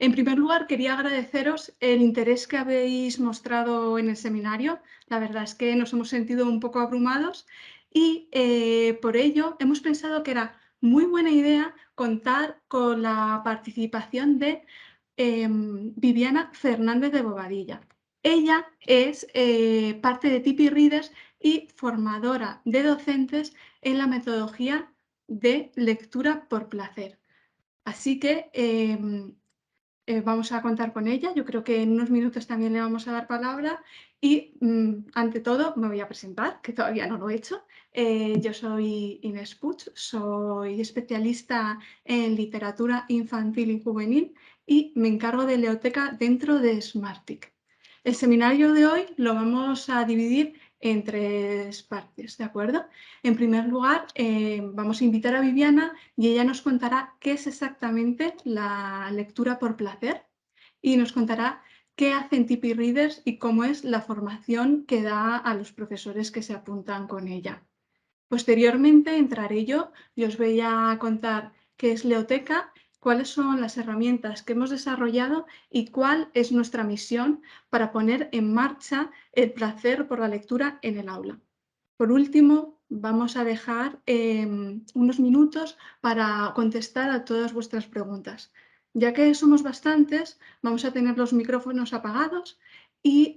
En primer lugar, quería agradeceros el interés que habéis mostrado en el seminario. La verdad es que nos hemos sentido un poco abrumados y por ello hemos pensado que era muy buena idea contar con la participación de Viviana Fernández de Bobadilla. Ella es parte de Tipi Readers y formadora de docentes en la metodología de lectura por placer. Así que vamos a contar con ella. Yo creo que en unos minutos también le vamos a dar palabra y, ante todo, me voy a presentar, que todavía no lo he hecho. Yo soy Inés Puig, soy especialista en literatura infantil y juvenil y me encargo de Leoteca dentro de Smarttic. El seminario de hoy lo vamos a dividir en 3 partes, ¿de acuerdo? En primer lugar, vamos a invitar a Viviana y ella nos contará qué es exactamente la lectura por placer y nos contará qué hacen Tipi Readers y cómo es la formación que da a los profesores que se apuntan con ella. Posteriormente entraré yo y os voy a contar qué es Leoteca, cuáles son las herramientas que hemos desarrollado y cuál es nuestra misión para poner en marcha el placer por la lectura en el aula. Por último, vamos a dejar unos minutos para contestar a todas vuestras preguntas. Ya que somos bastantes, vamos a tener los micrófonos apagados y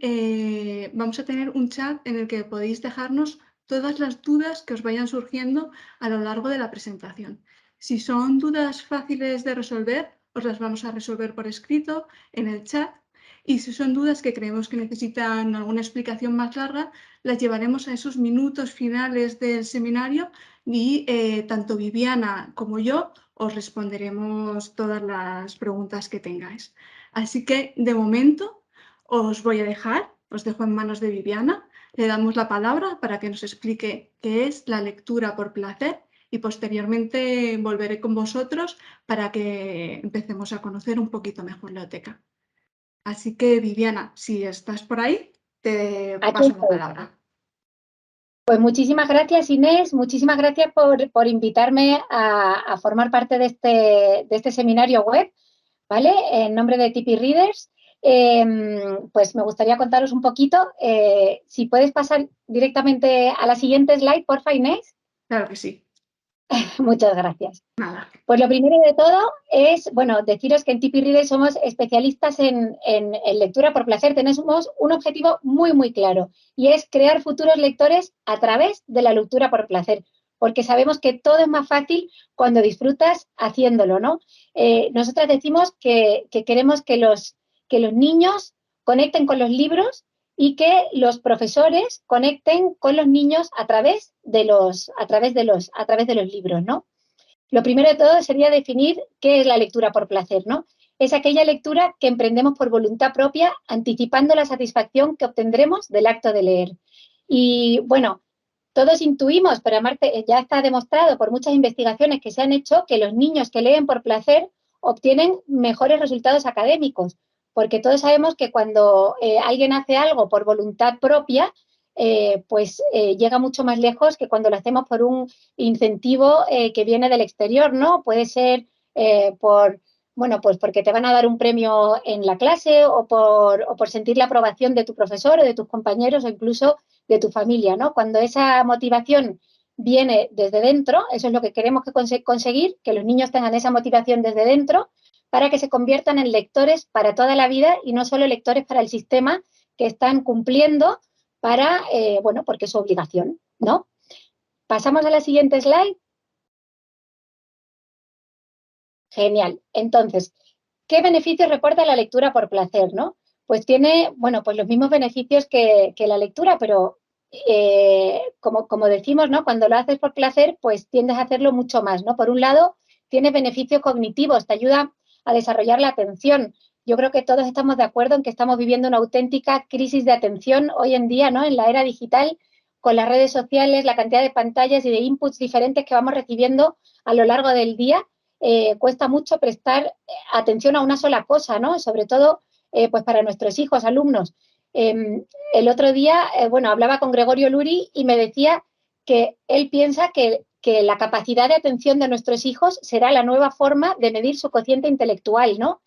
vamos a tener un chat en el que podéis dejarnos todas las dudas que os vayan surgiendo a lo largo de la presentación. Si son dudas fáciles de resolver, os las vamos a resolver por escrito en el chat. Y si son dudas que creemos que necesitan alguna explicación más larga, las llevaremos a esos minutos finales del seminario y tanto Viviana como yo os responderemos todas las preguntas que tengáis. Así que, de momento, os voy a dejar, os dejo en manos de Viviana. Le damos la palabra para que nos explique qué es la lectura por placer y posteriormente volveré con vosotros para que empecemos a conocer un poquito mejor la Leoteca. Así que, Viviana, si estás por ahí, te Aquí paso la estoy. palabra. Pues muchísimas gracias, Inés. Muchísimas gracias por invitarme a formar parte de este seminario web, ¿vale? En nombre de Tipi Readers. Pues me gustaría contaros un poquito. Si puedes pasar directamente a la siguiente slide, porfa, Inés. Claro que sí. Muchas gracias. Nada. Pues lo primero de todo es, bueno, deciros que en Tipi Readers somos especialistas en lectura por placer. Tenemos un objetivo muy, muy claro y es crear futuros lectores a través de la lectura por placer, porque sabemos que todo es más fácil cuando disfrutas haciéndolo, ¿no? Nosotras decimos que queremos que los niños conecten con los libros y que los profesores conecten con los niños a través de los libros, ¿no? Lo primero de todo sería definir qué es la lectura por placer, ¿no? Es aquella lectura que emprendemos por voluntad propia, anticipando la satisfacción que obtendremos del acto de leer. Y bueno, todos intuimos, pero además ya está demostrado por muchas investigaciones que se han hecho, que los niños que leen por placer obtienen mejores resultados académicos, porque todos sabemos que cuando alguien hace algo por voluntad propia, llega mucho más lejos que cuando lo hacemos por un incentivo que viene del exterior, ¿no? Puede ser pues porque te van a dar un premio en la clase o por sentir la aprobación de tu profesor o de tus compañeros o incluso de tu familia, ¿no? Cuando esa motivación viene desde dentro, eso es lo que queremos conseguir, que los niños tengan esa motivación desde dentro para que se conviertan en lectores para toda la vida y no solo lectores para el sistema que están cumpliendo porque es su obligación, ¿no? Pasamos a la siguiente slide. Genial. Entonces, ¿qué beneficios reporta la lectura por placer, no? Pues tiene, pues los mismos beneficios que la lectura, pero como decimos, ¿no? Cuando lo haces por placer, pues tiendes a hacerlo mucho más, ¿no? Por un lado, tiene beneficios cognitivos, te ayuda a desarrollar la atención. Yo creo que todos estamos de acuerdo en que estamos viviendo una auténtica crisis de atención hoy en día, ¿no? En la era digital, con las redes sociales, la cantidad de pantallas y de inputs diferentes que vamos recibiendo a lo largo del día, cuesta mucho prestar atención a una sola cosa, ¿no? Sobre todo, pues para nuestros hijos, alumnos. El otro día, hablaba con Gregorio Luri y me decía que él piensa que la capacidad de atención de nuestros hijos será la nueva forma de medir su cociente intelectual, ¿no?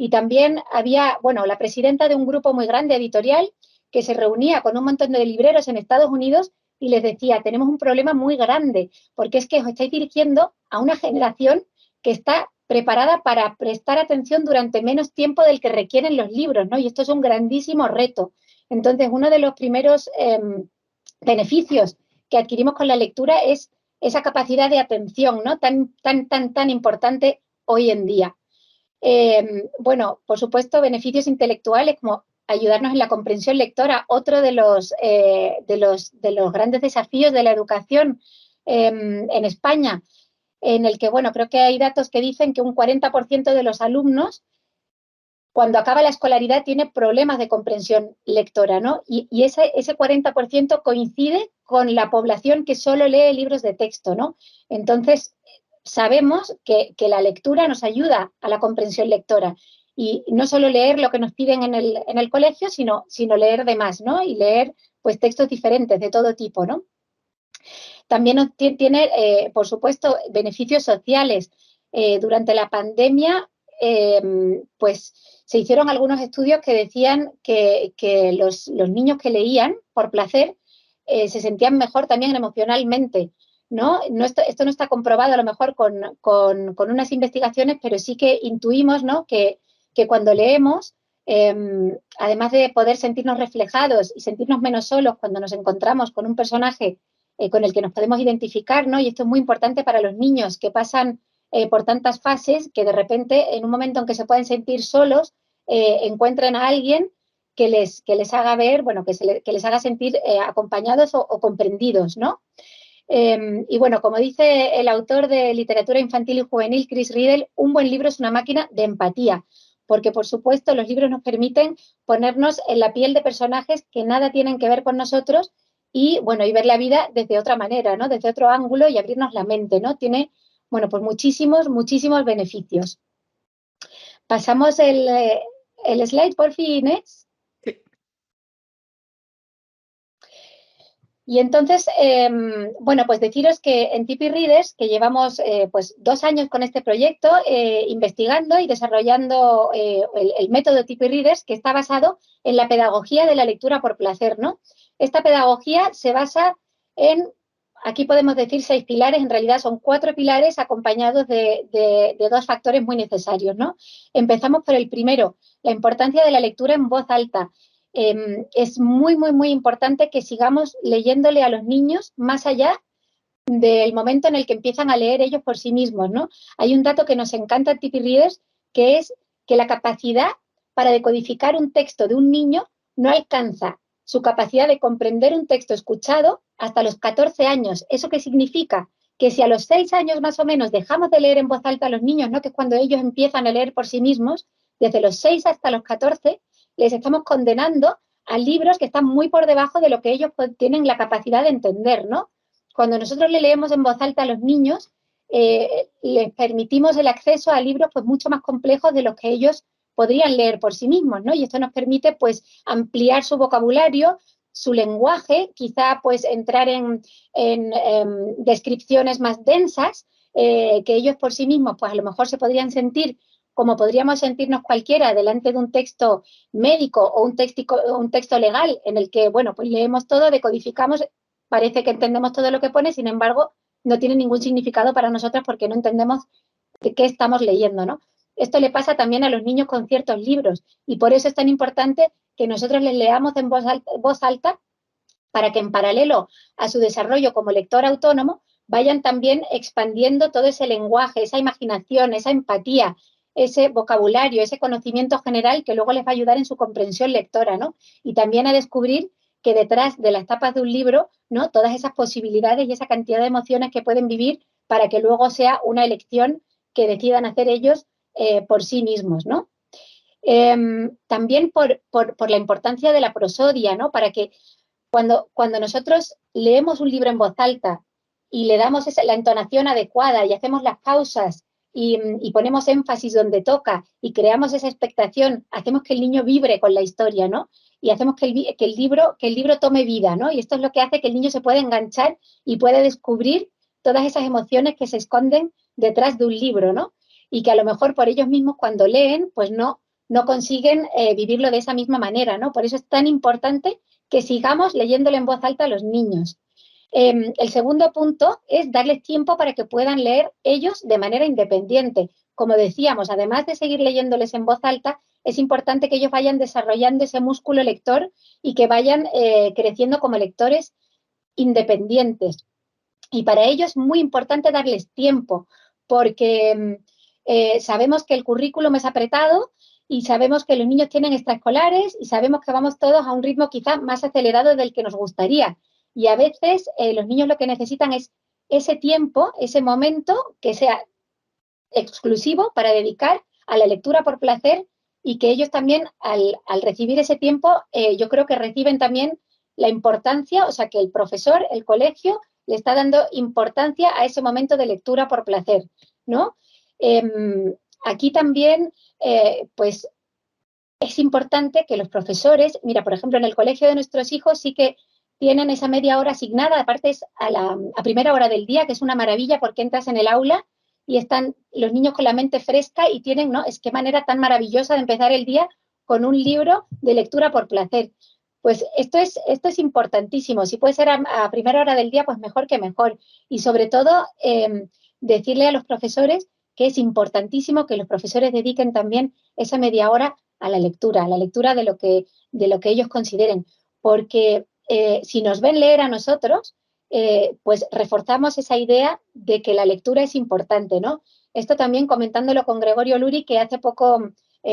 Y también había, bueno, la presidenta de un grupo muy grande editorial que se reunía con un montón de libreros en Estados Unidos y les decía, tenemos un problema muy grande, porque es que os estáis dirigiendo a una generación que está preparada para prestar atención durante menos tiempo del que requieren los libros, ¿no? Y esto es un grandísimo reto. Entonces, uno de los primeros beneficios que adquirimos con la lectura es esa capacidad de atención, ¿no? Tan importante hoy en día. Bueno, por supuesto, beneficios intelectuales como ayudarnos en la comprensión lectora, otro de los grandes desafíos de la educación en España, en el que, bueno, creo que hay datos que dicen que un 40% de los alumnos, cuando acaba la escolaridad, tiene problemas de comprensión lectora, ¿no? Y ese 40% coincide con la población que solo lee libros de texto, ¿no? Entonces, sabemos que la lectura nos ayuda a la comprensión lectora. Y no solo leer lo que nos piden en el colegio, sino leer de más, ¿no? Y leer, pues, textos diferentes de todo tipo, ¿no? También tiene, por supuesto, beneficios sociales. Durante la pandemia, pues se hicieron algunos estudios que decían que los niños que leían por placer se sentían mejor también emocionalmente, ¿no? Esto no está comprobado a lo mejor con unas investigaciones, pero sí que intuimos, ¿no? que cuando leemos, además de poder sentirnos reflejados y sentirnos menos solos cuando nos encontramos con un personaje con el que nos podemos identificar, ¿no? Y esto es muy importante para los niños que pasan por tantas fases que de repente, en un momento en que se pueden sentir solos, encuentren a alguien que les haga ver, bueno, que les haga sentir acompañados o comprendidos, ¿no? Y bueno, como dice el autor de literatura infantil y juvenil, Chris Riddle, un buen libro es una máquina de empatía, porque por supuesto los libros nos permiten ponernos en la piel de personajes que nada tienen que ver con nosotros y, bueno, y ver la vida desde otra manera, ¿no? Desde otro ángulo y abrirnos la mente, ¿no? Tiene, bueno, pues muchísimos beneficios. Pasamos el slide, por fin, Inés. Sí. Y entonces, bueno, pues deciros que en Tipi Readers, que llevamos pues 2 años con este proyecto, investigando y desarrollando el método Tipi Readers, que está basado en la pedagogía de la lectura por placer, ¿no? Esta pedagogía se basa en, aquí podemos decir 6 pilares, en realidad son 4 pilares acompañados de 2 factores muy necesarios, ¿no? Empezamos por el primero, la importancia de la lectura en voz alta. Es muy importante que sigamos leyéndole a los niños más allá del momento en el que empiezan a leer ellos por sí mismos, ¿no? Hay un dato que nos encanta en Tipi Readers, que es que la capacidad para decodificar un texto de un niño no alcanza su capacidad de comprender un texto escuchado hasta los 14 años. ¿Eso qué significa? Que si a los 6 años más o menos dejamos de leer en voz alta a los niños, ¿no? Que es cuando ellos empiezan a leer por sí mismos, desde los 6 hasta los 14, les estamos condenando a libros que están muy por debajo de lo que ellos tienen la capacidad de entender, ¿no? Cuando nosotros le leemos en voz alta a los niños, les permitimos el acceso a libros pues mucho más complejos de los que ellos podrían leer por sí mismos, ¿no? Y esto nos permite pues ampliar su vocabulario, su lenguaje, quizá pues entrar en descripciones más densas que ellos por sí mismos pues a lo mejor se podrían sentir como podríamos sentirnos cualquiera delante de un texto médico o un texto legal en el que, bueno, pues leemos todo, decodificamos, parece que entendemos todo lo que pone, sin embargo, no tiene ningún significado para nosotras porque no entendemos de qué estamos leyendo, ¿no? Esto le pasa también a los niños con ciertos libros y por eso es tan importante que nosotros les leamos en voz alta para que en paralelo a su desarrollo como lector autónomo vayan también expandiendo todo ese lenguaje, esa imaginación, esa empatía, ese vocabulario, ese conocimiento general que luego les va a ayudar en su comprensión lectora, ¿no? Y también a descubrir que detrás de las tapas de un libro, ¿no? Todas esas posibilidades y esa cantidad de emociones que pueden vivir para que luego sea una elección que decidan hacer ellos por sí mismos, ¿no? También por la importancia de la prosodia, ¿no? Para que cuando nosotros leemos un libro en voz alta y le damos la entonación adecuada y hacemos las pausas y ponemos énfasis donde toca y creamos esa expectación, hacemos que el niño vibre con la historia, ¿no? Y hacemos que el libro tome vida, ¿no? Y esto es lo que hace que el niño se pueda enganchar y pueda descubrir todas esas emociones que se esconden detrás de un libro, ¿no? Y que a lo mejor por ellos mismos cuando leen, pues no no consiguen vivirlo de esa misma manera, ¿no? Por eso es tan importante que sigamos leyéndolo en voz alta a los niños. El segundo punto es darles tiempo para que puedan leer ellos de manera independiente. Como decíamos, además de seguir leyéndoles en voz alta, es importante que ellos vayan desarrollando ese músculo lector y que vayan creciendo como lectores independientes. Y para ello es muy importante darles tiempo, porque sabemos que el currículum es apretado y sabemos que los niños tienen extraescolares y sabemos que vamos todos a un ritmo quizás más acelerado del que nos gustaría. Y a veces los niños lo que necesitan es ese tiempo, ese momento que sea exclusivo para dedicar a la lectura por placer y que ellos también al recibir ese tiempo, yo creo que reciben también la importancia, o sea, que el profesor, el colegio, le está dando importancia a ese momento de lectura por placer, ¿no? Aquí también, pues, es importante que los profesores, mira, por ejemplo, en el colegio de nuestros hijos sí que tienen esa media hora asignada, aparte es a primera hora del día, que es una maravilla porque entras en el aula y están los niños con la mente fresca y tienen, ¿no? Es qué manera tan maravillosa de empezar el día con un libro de lectura por placer. Pues esto es importantísimo. Si puede ser a primera hora del día, pues mejor que mejor. Y sobre todo, decirle a los profesores que es importantísimo que los profesores dediquen también esa media hora a la lectura de lo que ellos consideren. Porque si nos ven leer a nosotros, pues reforzamos esa idea de que la lectura es importante, ¿no? Esto también comentándolo con Gregorio Luri, que hace poco,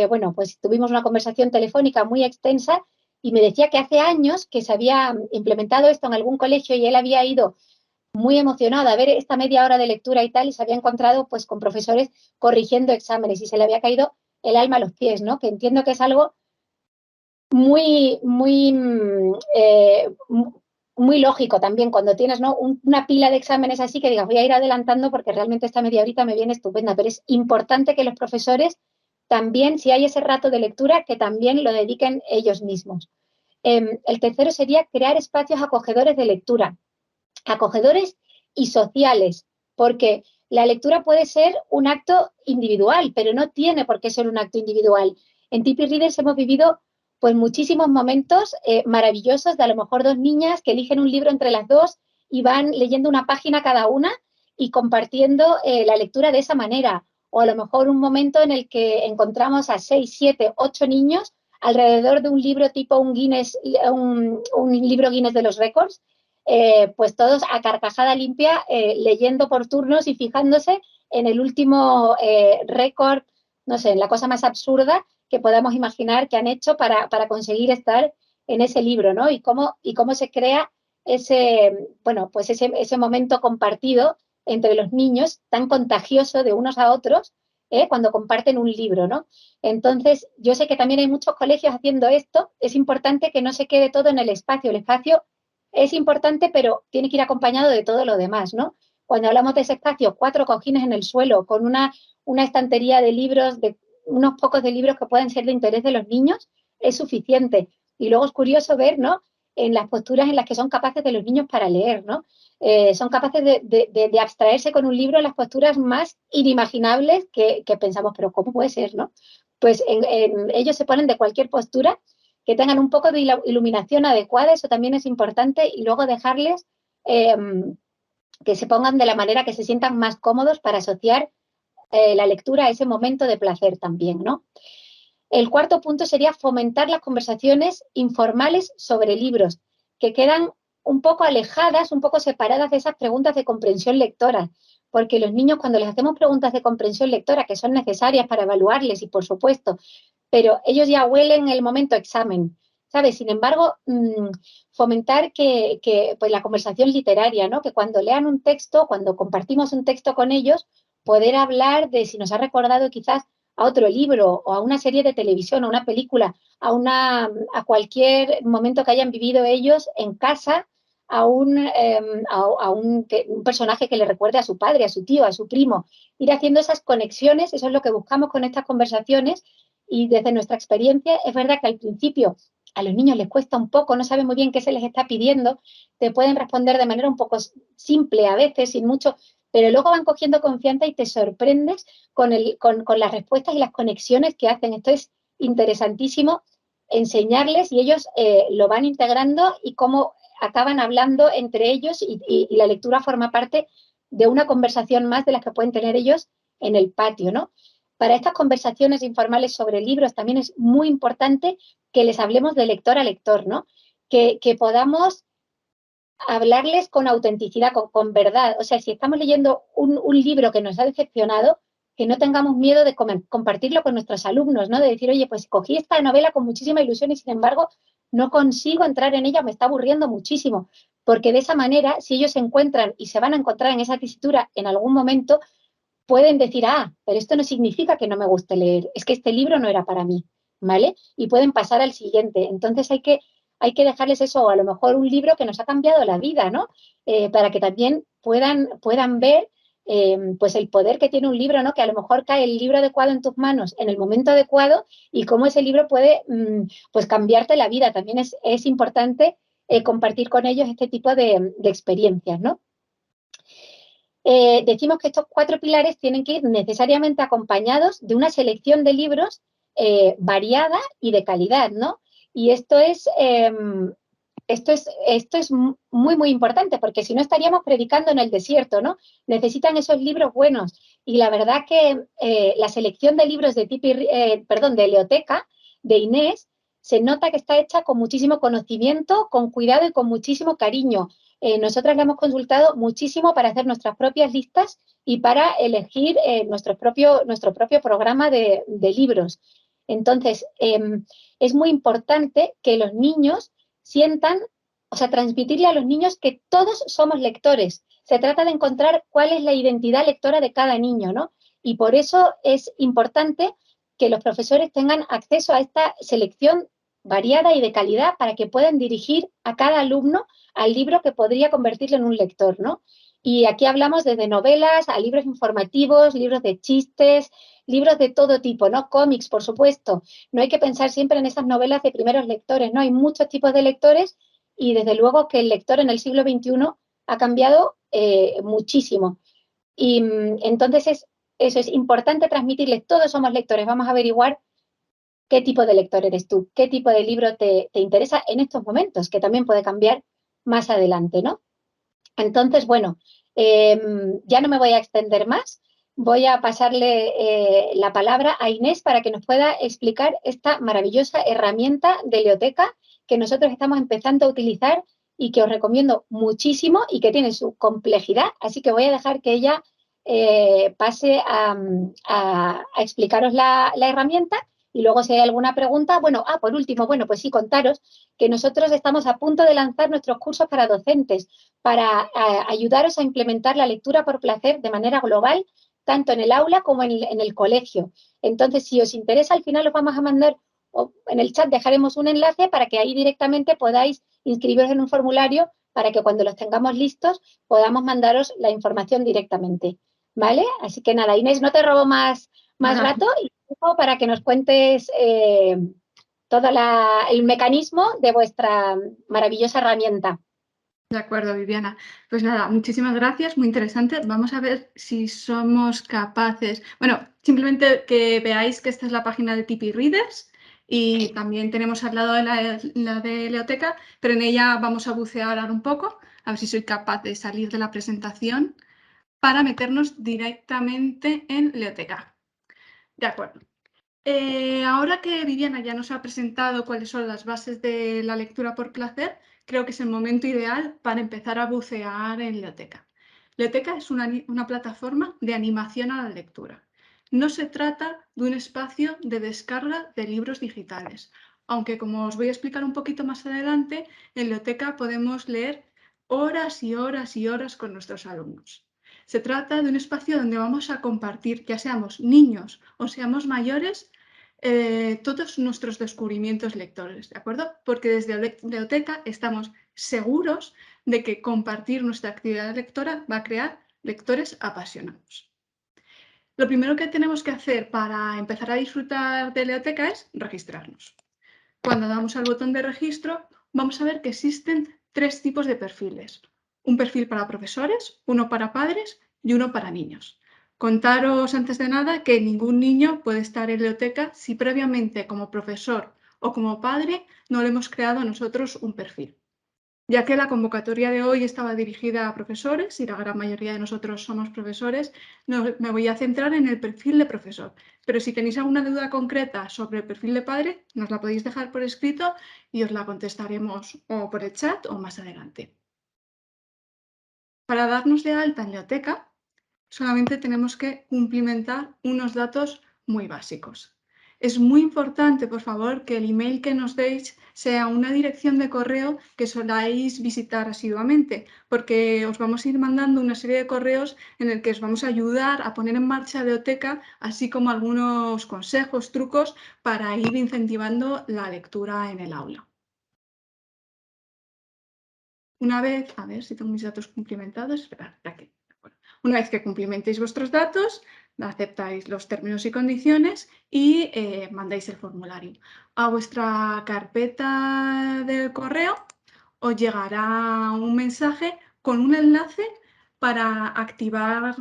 bueno, pues tuvimos una conversación telefónica muy extensa y me decía que hace años que se había implementado esto en algún colegio y él había ido muy emocionado a ver esta media hora de lectura y tal y se había encontrado pues con profesores corrigiendo exámenes y se le había caído el alma a los pies, ¿no? Que entiendo que es algo muy, muy, muy lógico también cuando tienes, ¿no? Una pila de exámenes así que digas, voy a ir adelantando porque realmente esta media horita me viene estupenda, pero es importante que los profesores también, si hay ese rato de lectura, que también lo dediquen ellos mismos. El tercero sería crear espacios acogedores de lectura, acogedores y sociales, porque la lectura puede ser un acto individual, pero no tiene por qué ser un acto individual. En Tipi Readers hemos vivido pues muchísimos momentos maravillosos de a lo mejor dos niñas que eligen un libro entre las dos y van leyendo una página cada una y compartiendo la lectura de esa manera. O a lo mejor un momento en el que encontramos a 6, 7, 8 niños alrededor de un libro tipo un Guinness, un libro Guinness de los récords, pues todos a carcajada limpia, leyendo por turnos y fijándose en el último récord, no sé, en la cosa más absurda que podamos imaginar que han hecho para conseguir estar en ese libro, ¿no? Y cómo se crea ese, bueno, pues ese momento compartido entre los niños, tan contagioso de unos a otros, cuando comparten un libro, ¿no? Entonces, yo sé que también hay muchos colegios haciendo esto, es importante que no se quede todo en el espacio es importante, pero tiene que ir acompañado de todo lo demás, ¿no? Cuando hablamos de ese espacio, 4 cojines en el suelo, con una estantería de libros, de unos pocos de libros que pueden ser de interés de los niños, es suficiente. Y luego es curioso ver, ¿no? En las posturas en las que son capaces de los niños para leer, ¿no? Son capaces de abstraerse con un libro en las posturas más inimaginables que pensamos, pero ¿cómo puede ser, no? Pues ellos se ponen de cualquier postura que tengan un poco de iluminación adecuada, eso también es importante, y luego dejarles eh, que se pongan de la manera que se sientan más cómodos para asociar la lectura a ese momento de placer también, ¿no? El cuarto punto sería fomentar las conversaciones informales sobre libros, que quedan un poco alejadas, un poco separadas de esas preguntas de comprensión lectora, porque los niños cuando les hacemos preguntas de comprensión lectora, que son necesarias para evaluarles y por supuesto, pero ellos ya huelen el momento examen, ¿sabes? Sin embargo, fomentar pues la conversación literaria, ¿no? Que cuando lean un texto, cuando compartimos un texto con ellos, poder hablar de si nos ha recordado quizás a otro libro o a una serie de televisión, a una película, a cualquier momento que hayan vivido ellos en casa, un personaje que le recuerde a su padre, a su tío, a su primo. Ir haciendo esas conexiones, eso es lo que buscamos con estas conversaciones y desde nuestra experiencia es verdad que al principio a los niños les cuesta un poco, no saben muy bien qué se les está pidiendo, te pueden responder de manera un poco simple a veces, sin mucho, pero luego van cogiendo confianza y te sorprendes con las respuestas y las conexiones que hacen. Esto interesantísimo enseñarles y ellos lo van integrando y cómo acaban hablando entre ellos y la lectura forma parte de una conversación más de las que pueden tener ellos en el patio, ¿no? Para estas conversaciones informales sobre libros también es muy importante que les hablemos de lector a lector, ¿no? Que podamos hablarles con autenticidad, con verdad. O sea, si estamos leyendo un libro que nos ha decepcionado, que no tengamos miedo de compartirlo con nuestros alumnos, ¿no? De decir, oye, pues cogí esta novela con muchísima ilusión y sin embargo no consigo entrar en ella, me está aburriendo muchísimo. Porque de esa manera, si ellos se encuentran y se van a encontrar en esa tesitura en algún momento, pueden decir, ah, pero esto no significa que no me guste leer, es que este libro no era para mí, ¿vale? Y pueden pasar al siguiente. Entonces hay que dejarles eso, o a lo mejor un libro que nos ha cambiado la vida, ¿no? Para que también puedan ver pues el poder que tiene un libro, ¿no? Que a lo mejor cae el libro adecuado en tus manos en el momento adecuado y cómo ese libro puede pues cambiarte la vida. También es importante compartir con ellos este tipo de experiencias, ¿no? Decimos que estos 4 pilares tienen que ir necesariamente acompañados de una selección de libros variada y de calidad, ¿no? Y esto es muy, muy importante, porque si no estaríamos predicando en el desierto, ¿no? Necesitan esos libros buenos. Y la verdad que la selección de libros de Leoteca, de Inés, se nota que está hecha con muchísimo conocimiento, con cuidado y con muchísimo cariño. Nosotras la hemos consultado muchísimo para hacer nuestras propias listas y para elegir nuestro propio programa de libros. Entonces, es muy importante que los niños sientan, o sea, transmitirle a los niños que todos somos lectores. Se trata de encontrar cuál es la identidad lectora de cada niño, ¿no? Y por eso es importante que los profesores tengan acceso a esta selección variada y de calidad para que puedan dirigir a cada alumno al libro que podría convertirlo en un lector, ¿no? Y aquí hablamos desde novelas a libros informativos, libros de chistes, libros de todo tipo, ¿no? Cómics, por supuesto. No hay que pensar siempre en esas novelas de primeros lectores, ¿no? Hay muchos tipos de lectores y desde luego que el lector en el siglo XXI ha cambiado muchísimo. Y entonces eso es importante transmitirles, todos somos lectores, vamos a averiguar qué tipo de lector eres tú, qué tipo de libro te interesa en estos momentos, que también puede cambiar más adelante, ¿no? Entonces, bueno, ya no me voy a extender más. Voy a pasarle la palabra a Inés para que nos pueda explicar esta maravillosa herramienta de Leoteca que nosotros estamos empezando a utilizar y que os recomiendo muchísimo y que tiene su complejidad. Así que voy a dejar que ella pase a explicaros la herramienta y luego si hay alguna pregunta, bueno, por último, bueno, pues sí, contaros que nosotros estamos a punto de lanzar nuestros cursos para docentes para ayudaros a implementar la lectura por placer de manera global, tanto en el aula como en el colegio. Entonces, si os interesa, al final os vamos a mandar, o en el chat dejaremos un enlace para que ahí directamente podáis inscribiros en un formulario para que cuando los tengamos listos podamos mandaros la información directamente. ¿Vale? Así que nada, Inés, no te robo más rato y para que nos cuentes todo el mecanismo de vuestra maravillosa herramienta. De acuerdo, Viviana. Pues nada, muchísimas gracias, muy interesante. Vamos a ver si somos capaces. Bueno, simplemente que veáis que esta es la página de Tipi Readers y también tenemos al lado la de Leoteca, pero en ella vamos a bucear ahora un poco, a ver si soy capaz de salir de la presentación para meternos directamente en Leoteca. De acuerdo. Ahora que Viviana ya nos ha presentado cuáles son las bases de la lectura por placer, creo que es el momento ideal para empezar a bucear en Leoteca. Leoteca es una plataforma de animación a la lectura. No se trata de un espacio de descarga de libros digitales, aunque como os voy a explicar un poquito más adelante, en Leoteca podemos leer horas y horas y horas con nuestros alumnos. Se trata de un espacio donde vamos a compartir, ya seamos niños o seamos mayores, todos nuestros descubrimientos lectores, ¿de acuerdo? Porque desde Leoteca estamos seguros de que compartir nuestra actividad lectora va a crear lectores apasionados. Lo primero que tenemos que hacer para empezar a disfrutar de Leoteca es registrarnos. Cuando damos al botón de registro, vamos a ver que existen 3 tipos de perfiles. Un perfil para profesores, uno para padres y uno para niños. Contaros antes de nada que ningún niño puede estar en biblioteca si previamente como profesor o como padre no le hemos creado a nosotros un perfil. Ya que la convocatoria de hoy estaba dirigida a profesores y la gran mayoría de nosotros somos profesores, me voy a centrar en el perfil de profesor. Pero si tenéis alguna duda concreta sobre el perfil de padre, nos la podéis dejar por escrito y os la contestaremos o por el chat o más adelante. Para darnos de alta en biblioteca, solamente tenemos que cumplimentar unos datos muy básicos. Es muy importante, por favor, que el email que nos deis sea una dirección de correo que soláis visitar asiduamente, porque os vamos a ir mandando una serie de correos en el que os vamos a ayudar a poner en marcha la biblioteca, así como algunos consejos, trucos para ir incentivando la lectura en el aula. Una vez, a ver si tengo mis datos cumplimentados, esperad, aquí. Una vez que cumplimentéis vuestros datos, aceptáis los términos y condiciones y mandáis el formulario. A vuestra carpeta de correo os llegará un mensaje con un enlace para activar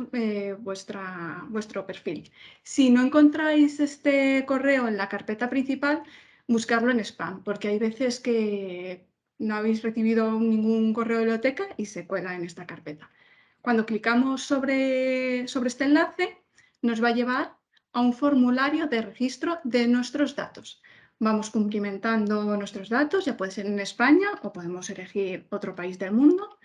vuestro perfil. Si no encontráis este correo en la carpeta principal, buscarlo en spam, porque hay veces que no habéis recibido ningún correo de biblioteca y se cuela en esta carpeta. Cuando clicamos sobre este enlace, nos va a llevar a un formulario de registro de nuestros datos. Vamos cumplimentando nuestros datos, ya puede ser en España o podemos elegir otro país del mundo.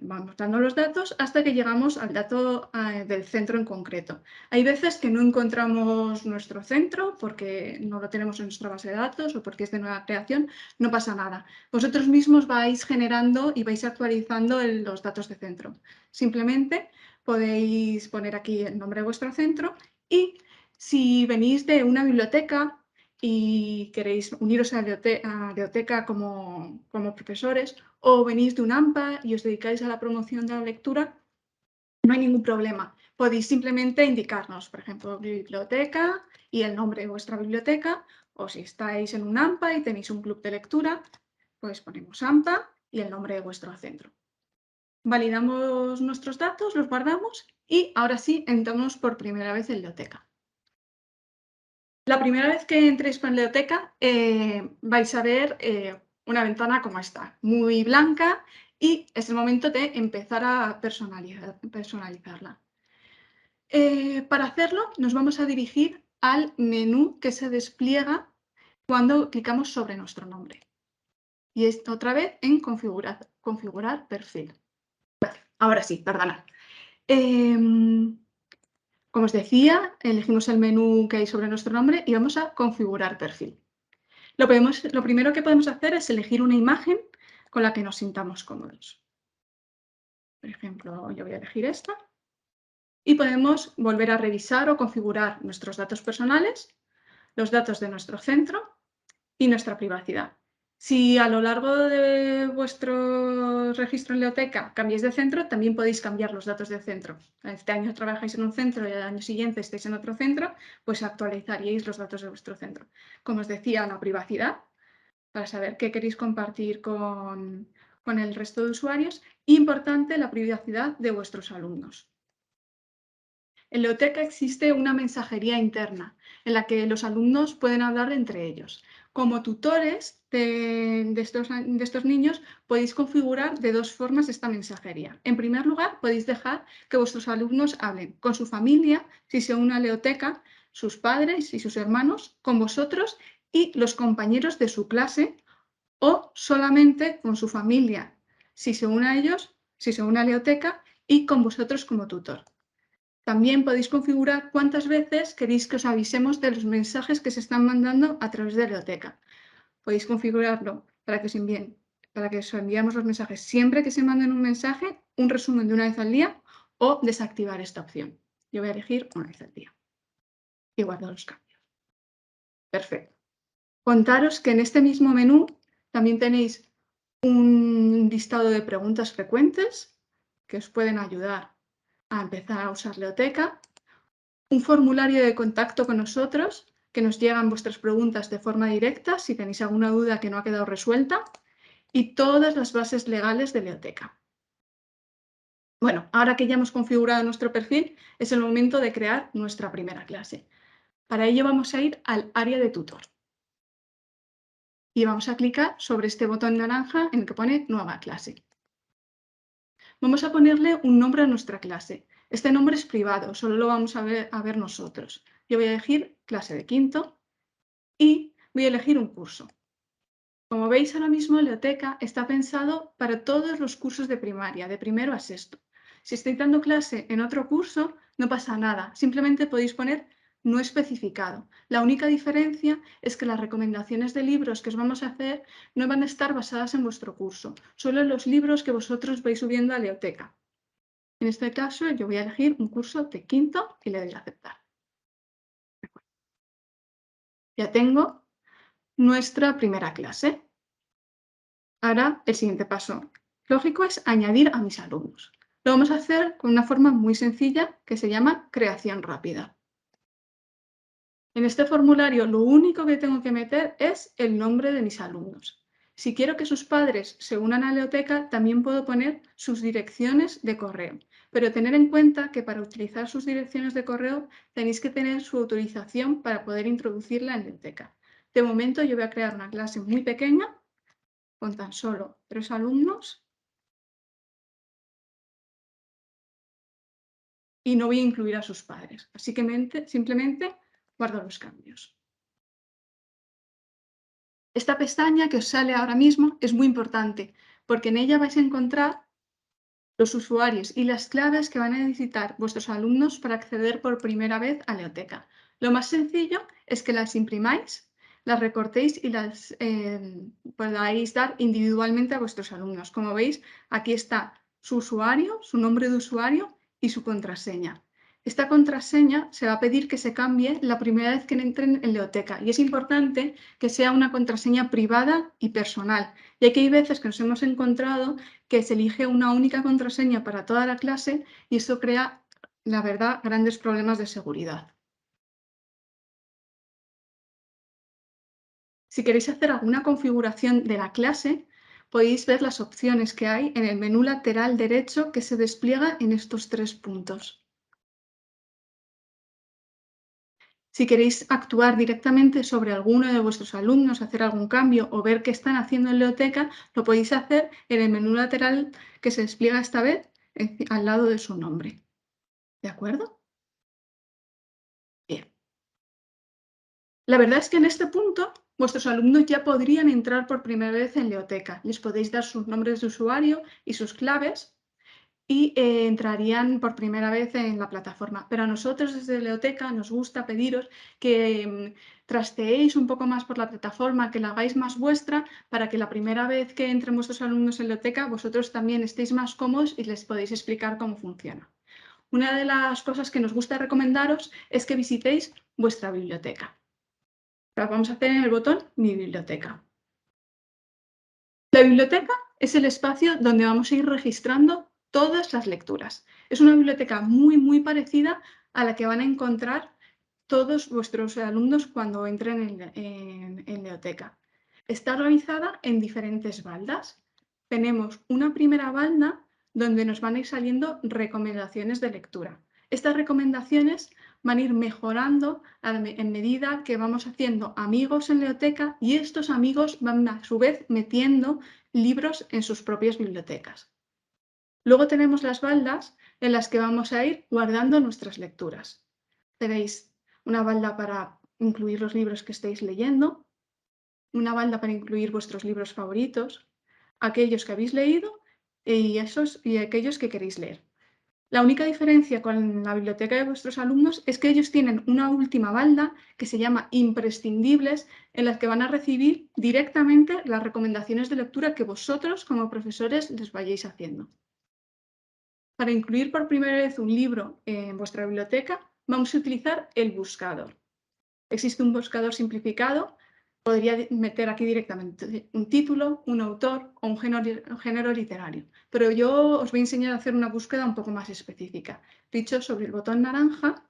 Vamos dando los datos hasta que llegamos al dato del centro en concreto. Hay veces que no encontramos nuestro centro porque no lo tenemos en nuestra base de datos o porque es de nueva creación, no pasa nada. Vosotros mismos vais generando y vais actualizando los datos de centro. Simplemente podéis poner aquí el nombre de vuestro centro y si venís de una biblioteca y queréis uniros a la biblioteca como profesores, o venís de un AMPA y os dedicáis a la promoción de la lectura, no hay ningún problema. Podéis simplemente indicarnos, por ejemplo, biblioteca y el nombre de vuestra biblioteca, o si estáis en un AMPA y tenéis un club de lectura, pues ponemos AMPA y el nombre de vuestro centro. Validamos nuestros datos, los guardamos y ahora sí entramos por primera vez en biblioteca. La primera vez que entréis con biblioteca vais a ver una ventana como esta, muy blanca, y es el momento de empezar a personalizarla. Para hacerlo nos vamos a dirigir al menú que se despliega cuando clicamos sobre nuestro nombre. Y es otra vez en configurar perfil. Ahora sí, perdona. Como os decía, elegimos el menú que hay sobre nuestro nombre y vamos a configurar perfil. Lo primero que podemos hacer es elegir una imagen con la que nos sintamos cómodos. Por ejemplo, yo voy a elegir esta. Y podemos volver a revisar o configurar nuestros datos personales, los datos de nuestro centro y nuestra privacidad. Si a lo largo de vuestro registro en biblioteca cambiáis de centro, también podéis cambiar los datos del centro. Este año trabajáis en un centro y el año siguiente estáis en otro centro, pues actualizaríais los datos de vuestro centro. Como os decía, la privacidad, para saber qué queréis compartir con el resto de usuarios. Importante, la privacidad de vuestros alumnos. En biblioteca existe una mensajería interna en la que los alumnos pueden hablar entre ellos. Como tutores de estos niños podéis configurar de dos formas esta mensajería. En primer lugar, podéis dejar que vuestros alumnos hablen con su familia, si se une a biblioteca, sus padres y sus hermanos, con vosotros y los compañeros de su clase, o solamente con su familia, si se une a ellos, si se une a biblioteca y con vosotros como tutor. También podéis configurar cuántas veces queréis que os avisemos de los mensajes que se están mandando a través de biblioteca. Podéis configurarlo para que os enviemos los mensajes siempre que se manden un mensaje, un resumen de una vez al día, o desactivar esta opción. Yo voy a elegir una vez al día y guardo los cambios. Perfecto. Contaros que en este mismo menú también tenéis un listado de preguntas frecuentes que os pueden ayudar a empezar a usar biblioteca, un formulario de contacto con nosotros que nos llegan vuestras preguntas de forma directa si tenéis alguna duda que no ha quedado resuelta, y todas las bases legales de biblioteca. Bueno, ahora que ya hemos configurado nuestro perfil, es el momento de crear nuestra primera clase. Para ello vamos a ir al área de tutor. Y vamos a clicar sobre este botón naranja en el que pone Nueva clase. Vamos a ponerle un nombre a nuestra clase. Este nombre es privado, solo lo vamos a ver nosotros. Yo voy a elegir clase de quinto y voy a elegir un curso. Como veis ahora mismo, Leoteca está pensado para todos los cursos de primaria, de primero a sexto. Si estoy dando clase en otro curso, no pasa nada, simplemente podéis poner no especificado. La única diferencia es que las recomendaciones de libros que os vamos a hacer no van a estar basadas en vuestro curso, solo en los libros que vosotros vais subiendo a Leoteca. En este caso, yo voy a elegir un curso de quinto y le doy a aceptar. Ya tengo nuestra primera clase. Ahora, el siguiente paso lógico es añadir a mis alumnos. Lo vamos a hacer con una forma muy sencilla que se llama creación rápida. En este formulario lo único que tengo que meter es el nombre de mis alumnos. Si quiero que sus padres se unan a Leoteca, también puedo poner sus direcciones de correo. Pero tener en cuenta que para utilizar sus direcciones de correo tenéis que tener su autorización para poder introducirla en Leoteca. De momento yo voy a crear una clase muy pequeña con tan solo 3 alumnos y no voy a incluir a sus padres. Así que simplemente guardo los cambios. Esta pestaña que os sale ahora mismo es muy importante porque en ella vais a encontrar los usuarios y las claves que van a necesitar vuestros alumnos para acceder por primera vez a Leoteca. Lo más sencillo es que las imprimáis, las recortéis y las podáis dar individualmente a vuestros alumnos. Como veis, aquí está su usuario, su nombre de usuario y su contraseña. Esta contraseña se va a pedir que se cambie la primera vez que entren en Leoteca y es importante que sea una contraseña privada y personal, ya que hay veces que nos hemos encontrado que se elige una única contraseña para toda la clase y eso crea, la verdad, grandes problemas de seguridad. Si queréis hacer alguna configuración de la clase, podéis ver las opciones que hay en el menú lateral derecho que se despliega en estos 3 puntos. Si queréis actuar directamente sobre alguno de vuestros alumnos, hacer algún cambio o ver qué están haciendo en Leoteca, lo podéis hacer en el menú lateral que se despliega esta vez al lado de su nombre. ¿De acuerdo? Bien. La verdad es que en este punto vuestros alumnos ya podrían entrar por primera vez en Leoteca. Les podéis dar sus nombres de usuario y sus claves y entrarían por primera vez en la plataforma. Pero a nosotros desde Leoteca nos gusta pediros que trasteéis un poco más por la plataforma, que la hagáis más vuestra, para que la primera vez que entren vuestros alumnos en Leoteca, vosotros también estéis más cómodos y les podéis explicar cómo funciona. Una de las cosas que nos gusta recomendaros es que visitéis vuestra biblioteca. Lo vamos a hacer en el botón Mi biblioteca. La biblioteca es el espacio donde vamos a ir registrando todas las lecturas. Es una biblioteca muy parecida a la que van a encontrar todos vuestros alumnos cuando entren en Leoteca. Está organizada en diferentes baldas. Tenemos una primera balda donde nos van a ir saliendo recomendaciones de lectura. Estas recomendaciones van a ir mejorando en medida que vamos haciendo amigos en Leoteca y estos amigos van a su vez metiendo libros en sus propias bibliotecas. Luego tenemos las baldas en las que vamos a ir guardando nuestras lecturas. Tenéis una balda para incluir los libros que estáis leyendo, una balda para incluir vuestros libros favoritos, aquellos que habéis leído y aquellos que queréis leer. La única diferencia con la biblioteca de vuestros alumnos es que ellos tienen una última balda que se llama imprescindibles, en las que van a recibir directamente las recomendaciones de lectura que vosotros como profesores les vayáis haciendo. Para incluir por primera vez un libro en vuestra biblioteca, vamos a utilizar el buscador. Existe un buscador simplificado. Podría meter aquí directamente un título, un autor o un género literario. Pero yo os voy a enseñar a hacer una búsqueda un poco más específica. Pincho sobre el botón naranja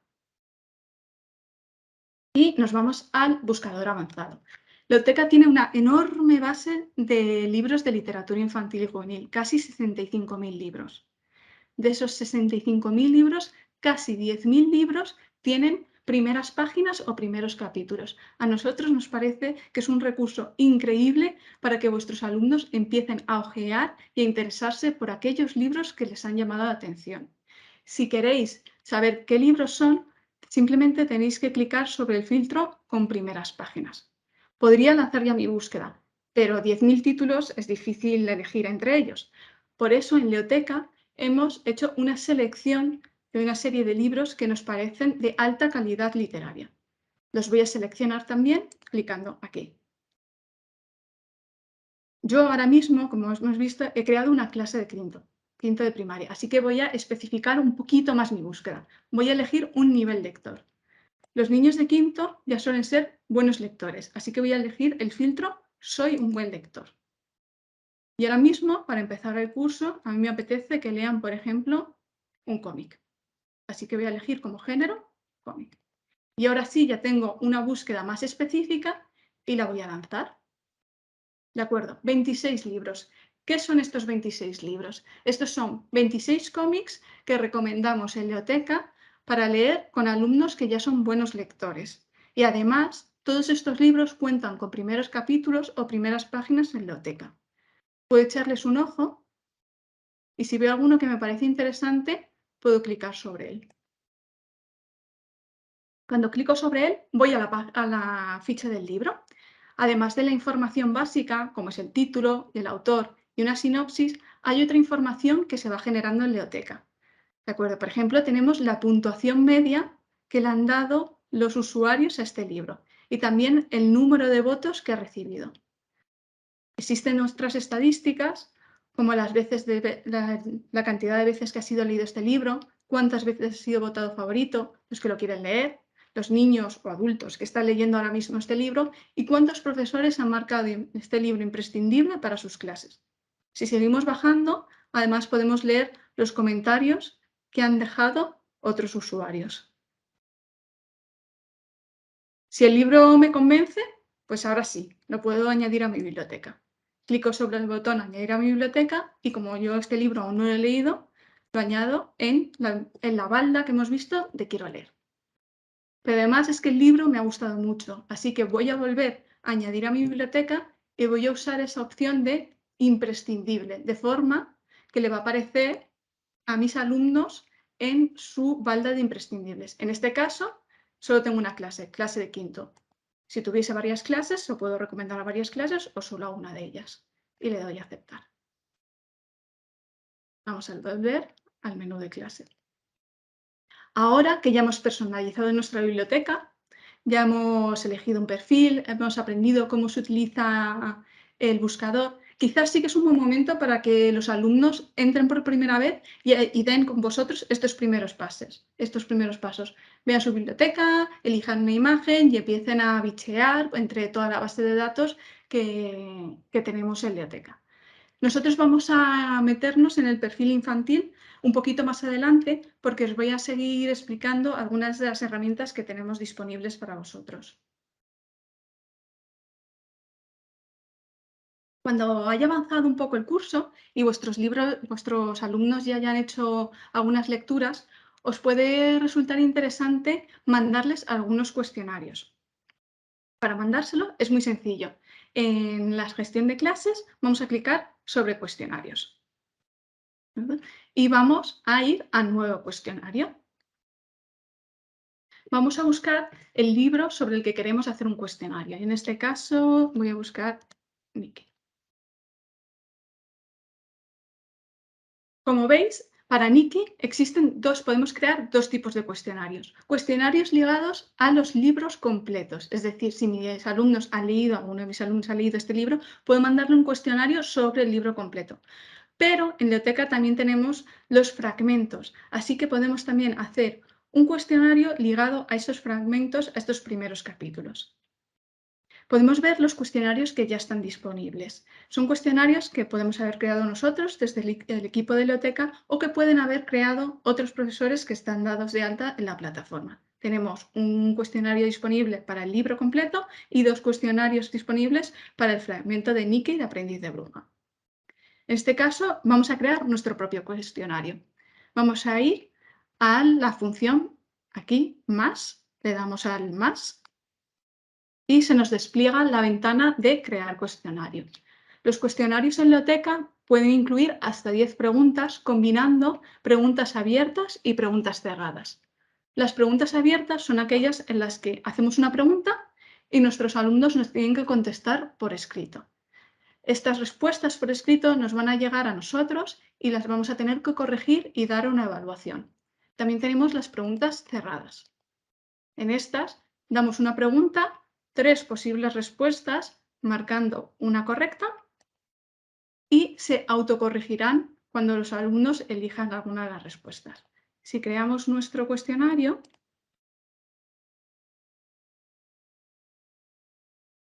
y nos vamos al buscador avanzado. Leoteca tiene una enorme base de libros de literatura infantil y juvenil, casi 65.000 libros. De esos 65.000 libros, casi 10.000 libros tienen primeras páginas o primeros capítulos. A nosotros nos parece que es un recurso increíble para que vuestros alumnos empiecen a hojear y a interesarse por aquellos libros que les han llamado la atención. Si queréis saber qué libros son, simplemente tenéis que clicar sobre el filtro con primeras páginas. Podría lanzar ya mi búsqueda, pero 10.000 títulos es difícil elegir entre ellos. Por eso en Leoteca hemos hecho una selección de una serie de libros que nos parecen de alta calidad literaria. Los voy a seleccionar también clicando aquí. Yo ahora mismo, como hemos visto, he creado una clase de quinto de primaria, así que voy a especificar un poquito más mi búsqueda. Voy a elegir un nivel lector. Los niños de quinto ya suelen ser buenos lectores, así que voy a elegir el filtro Soy un buen lector. Y ahora mismo, para empezar el curso, a mí me apetece que lean, por ejemplo, un cómic. Así que voy a elegir como género cómic. Y ahora sí, ya tengo una búsqueda más específica y la voy a lanzar. De acuerdo, 26 libros. ¿Qué son estos 26 libros? Estos son 26 cómics que recomendamos en Leoteca para leer con alumnos que ya son buenos lectores. Y además, todos estos libros cuentan con primeros capítulos o primeras páginas en Leoteca. Puedo echarles un ojo y si veo alguno que me parece interesante, puedo clicar sobre él. Cuando clico sobre él, voy a la ficha del libro. Además de la información básica, como es el título, el autor y una sinopsis, hay otra información que se va generando en Leoteca. ¿De acuerdo? Por ejemplo, tenemos la puntuación media que le han dado los usuarios a este libro y también el número de votos que ha recibido. Existen otras estadísticas, como la cantidad de veces que ha sido leído este libro, cuántas veces ha sido votado favorito, los que lo quieren leer, los niños o adultos que están leyendo ahora mismo este libro y cuántos profesores han marcado este libro imprescindible para sus clases. Si seguimos bajando, además podemos leer los comentarios que han dejado otros usuarios. Si el libro me convence, pues ahora sí, lo puedo añadir a mi biblioteca. Clico sobre el botón Añadir a mi biblioteca y como yo este libro aún no lo he leído, lo añado en la balda que hemos visto de Quiero leer. Pero además es que el libro me ha gustado mucho, así que voy a volver a añadir a mi biblioteca y voy a usar esa opción de imprescindible, de forma que le va a aparecer a mis alumnos en su balda de imprescindibles. En este caso, solo tengo una clase de quinto. Si tuviese varias clases, lo puedo recomendar a varias clases o solo a una de ellas. Y le doy a aceptar. Vamos a volver al menú de clase. Ahora que ya hemos personalizado nuestra biblioteca, ya hemos elegido un perfil, hemos aprendido cómo se utiliza el buscador, quizás sí que es un buen momento para que los alumnos entren por primera vez y den con vosotros estos primeros pasos. Vean su biblioteca, elijan una imagen y empiecen a bichear entre toda la base de datos que tenemos en Leoteca. Nosotros vamos a meternos en el perfil infantil un poquito más adelante porque os voy a seguir explicando algunas de las herramientas que tenemos disponibles para vosotros. Cuando haya avanzado un poco el curso y vuestros alumnos ya hayan hecho algunas lecturas, os puede resultar interesante mandarles algunos cuestionarios. Para mandárselo es muy sencillo. En la gestión de clases vamos a clicar sobre cuestionarios. Y vamos a ir a nuevo cuestionario. Vamos a buscar el libro sobre el que queremos hacer un cuestionario. Y en este caso voy a buscar Nicky. Como veis, para Nicky podemos crear dos tipos de cuestionarios. Cuestionarios ligados a los libros completos. Es decir, si alguno de mis alumnos ha leído este libro, puedo mandarle un cuestionario sobre el libro completo. Pero en Leoteca también tenemos los fragmentos, así que podemos también hacer un cuestionario ligado a esos fragmentos, a estos primeros capítulos. Podemos ver los cuestionarios que ya están disponibles. Son cuestionarios que podemos haber creado nosotros desde el equipo de Leoteca o que pueden haber creado otros profesores que están dados de alta en la plataforma. Tenemos un cuestionario disponible para el libro completo y dos cuestionarios disponibles para el fragmento de Nicky de Aprendiz de Bruja. En este caso, vamos a crear nuestro propio cuestionario. Vamos a ir a la función aquí, más, le damos al más y se nos despliega la ventana de crear cuestionario. Los cuestionarios en Leoteca pueden incluir hasta 10 preguntas, combinando preguntas abiertas y preguntas cerradas. Las preguntas abiertas son aquellas en las que hacemos una pregunta y nuestros alumnos nos tienen que contestar por escrito. Estas respuestas por escrito nos van a llegar a nosotros y las vamos a tener que corregir y dar una evaluación. También tenemos las preguntas cerradas. En estas damos una pregunta, 3 posibles respuestas, marcando una correcta y se autocorregirán cuando los alumnos elijan alguna de las respuestas. Si creamos nuestro cuestionario,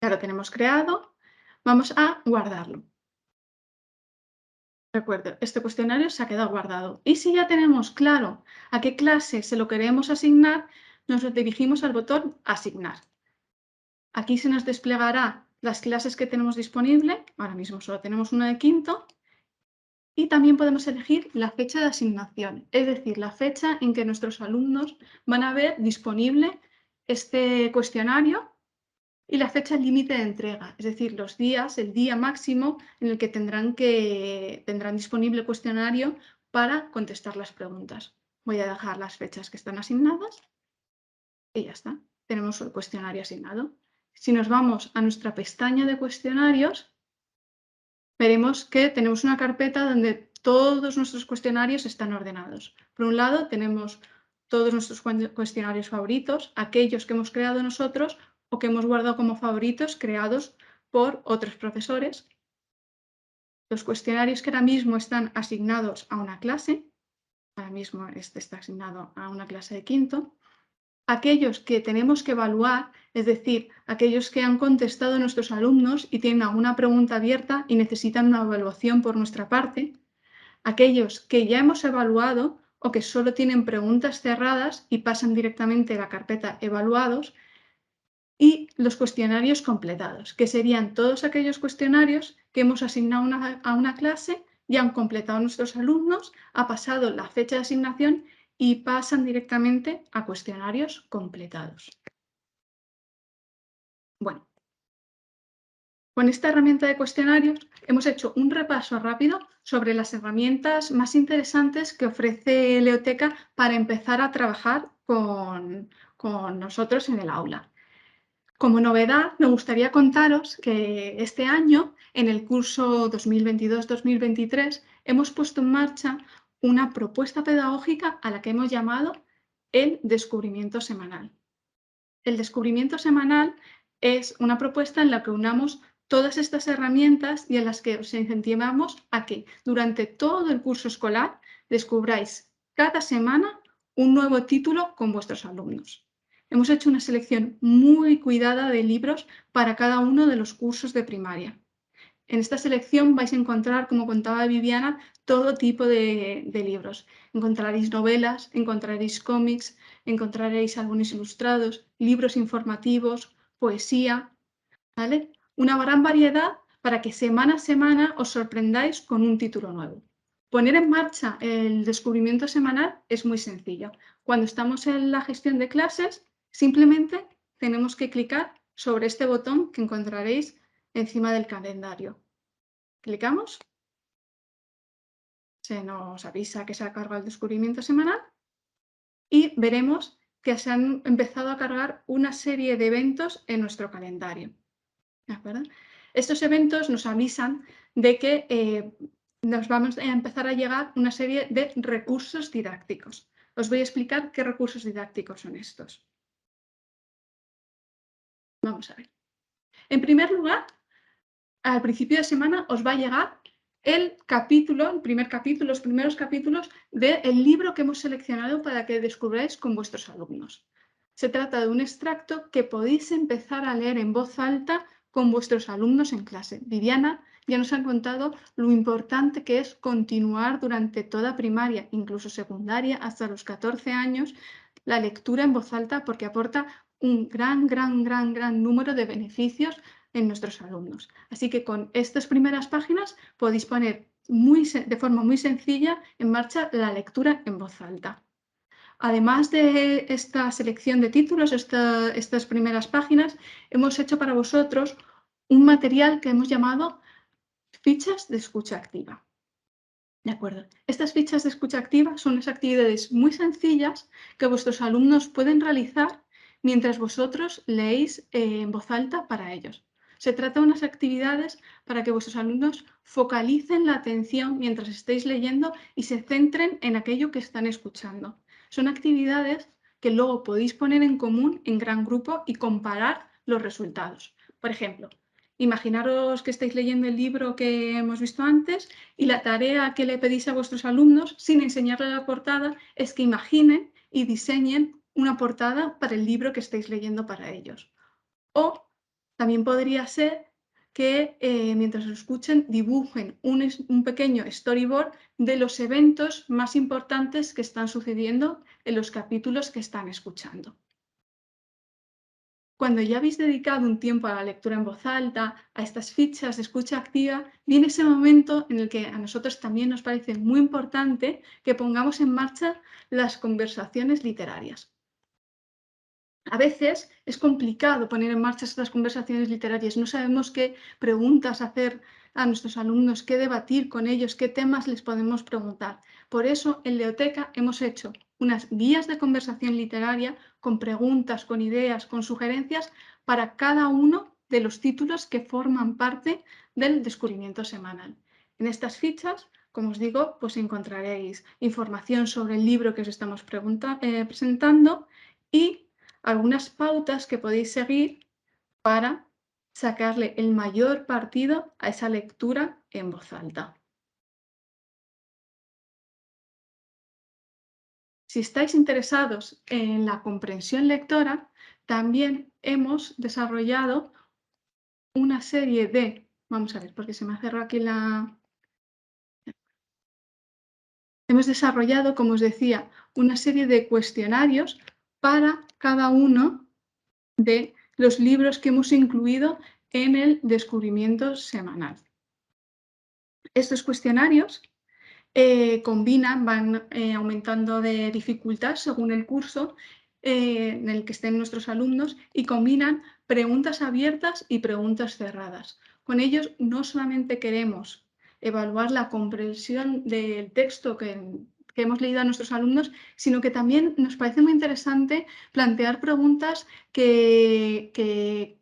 ya lo tenemos creado, vamos a guardarlo. Recuerdo, este cuestionario se ha quedado guardado. Y si ya tenemos claro a qué clase se lo queremos asignar, nos dirigimos al botón Asignar. Aquí se nos desplegará las clases que tenemos disponible. Ahora mismo solo tenemos una de quinto. Y también podemos elegir la fecha de asignación, es decir, la fecha en que nuestros alumnos van a ver disponible este cuestionario y la fecha límite de entrega, es decir, los días, el día máximo en el que tendrán disponible el cuestionario para contestar las preguntas. Voy a dejar las fechas que están asignadas y ya está. Tenemos el cuestionario asignado. Si nos vamos a nuestra pestaña de cuestionarios, veremos que tenemos una carpeta donde todos nuestros cuestionarios están ordenados. Por un lado, tenemos todos nuestros cuestionarios favoritos, aquellos que hemos creado nosotros o que hemos guardado como favoritos creados por otros profesores. Los cuestionarios que ahora mismo están asignados a una clase, ahora mismo este está asignado a una clase de quinto. Aquellos que tenemos que evaluar, es decir, aquellos que han contestado nuestros alumnos y tienen alguna pregunta abierta y necesitan una evaluación por nuestra parte. Aquellos que ya hemos evaluado o que solo tienen preguntas cerradas y pasan directamente a la carpeta evaluados. Y los cuestionarios completados, que serían todos aquellos cuestionarios que hemos asignado a una clase, ya han completado nuestros alumnos, ha pasado la fecha de asignación y pasan directamente a cuestionarios completados. Bueno, con esta herramienta de cuestionarios hemos hecho un repaso rápido sobre las herramientas más interesantes que ofrece Leoteca para empezar a trabajar con nosotros en el aula. Como novedad, me gustaría contaros que este año, en el curso 2022-2023, hemos puesto en marcha una propuesta pedagógica a la que hemos llamado el descubrimiento semanal. El descubrimiento semanal es una propuesta en la que unamos todas estas herramientas y en las que os incentivamos a que durante todo el curso escolar descubráis cada semana un nuevo título con vuestros alumnos. Hemos hecho una selección muy cuidada de libros para cada uno de los cursos de primaria. En esta selección vais a encontrar, como contaba Viviana, todo tipo de libros. Encontraréis novelas, encontraréis cómics, encontraréis álbumes ilustrados, libros informativos, poesía, ¿vale? Una gran variedad para que semana a semana os sorprendáis con un título nuevo. Poner en marcha el descubrimiento semanal es muy sencillo. Cuando estamos en la gestión de clases, simplemente tenemos que clicar sobre este botón que encontraréis encima del calendario. Clicamos, se nos avisa que se ha cargado el descubrimiento semanal y veremos que se han empezado a cargar una serie de eventos en nuestro calendario. ¿De acuerdo? Estos eventos nos avisan de que nos vamos a empezar a llegar una serie de recursos didácticos. Os voy a explicar qué recursos didácticos son estos. Vamos a ver. En primer lugar, al principio de semana os va a llegar el primer capítulo, los primeros capítulos del libro que hemos seleccionado para que descubráis con vuestros alumnos. Se trata de un extracto que podéis empezar a leer en voz alta con vuestros alumnos en clase. Viviana ya nos ha contado lo importante que es continuar durante toda primaria, incluso secundaria, hasta los 14 años, la lectura en voz alta porque aporta un gran número de beneficios en nuestros alumnos. Así que con estas primeras páginas podéis poner de forma muy sencilla en marcha la lectura en voz alta. Además de esta selección de títulos, estas primeras páginas, hemos hecho para vosotros un material que hemos llamado fichas de escucha activa. ¿De acuerdo? Estas fichas de escucha activa son unas actividades muy sencillas que vuestros alumnos pueden realizar mientras vosotros leéis en voz alta para ellos. Se trata de unas actividades para que vuestros alumnos focalicen la atención mientras estéis leyendo y se centren en aquello que están escuchando. Son actividades que luego podéis poner en común en gran grupo y comparar los resultados. Por ejemplo, imaginaros que estáis leyendo el libro que hemos visto antes y la tarea que le pedís a vuestros alumnos, sin enseñarle la portada, es que imaginen y diseñen una portada para el libro que estáis leyendo para ellos. O también podría ser que mientras lo escuchen dibujen un pequeño storyboard de los eventos más importantes que están sucediendo en los capítulos que están escuchando. Cuando ya habéis dedicado un tiempo a la lectura en voz alta, a estas fichas de escucha activa, viene ese momento en el que a nosotros también nos parece muy importante que pongamos en marcha las conversaciones literarias. A veces es complicado poner en marcha estas conversaciones literarias, no sabemos qué preguntas hacer a nuestros alumnos, qué debatir con ellos, qué temas les podemos preguntar. Por eso en Leoteca hemos hecho unas guías de conversación literaria con preguntas, con ideas, con sugerencias para cada uno de los títulos que forman parte del descubrimiento semanal. En estas fichas, como os digo, pues encontraréis información sobre el libro que os estamos presentando y algunas pautas que podéis seguir para sacarle el mayor partido a esa lectura en voz alta. Si estáis interesados en la comprensión lectora, también hemos desarrollado una serie de... Vamos a ver, porque se me ha cerrado aquí la... Hemos desarrollado, como os decía, una serie de cuestionarios para cada uno de los libros que hemos incluido en el descubrimiento semanal. Estos cuestionarios combinan, van aumentando de dificultad según el curso en el que estén nuestros alumnos y combinan preguntas abiertas y preguntas cerradas. Con ellos no solamente queremos evaluar la comprensión del texto que hemos leído a nuestros alumnos, sino que también nos parece muy interesante plantear preguntas que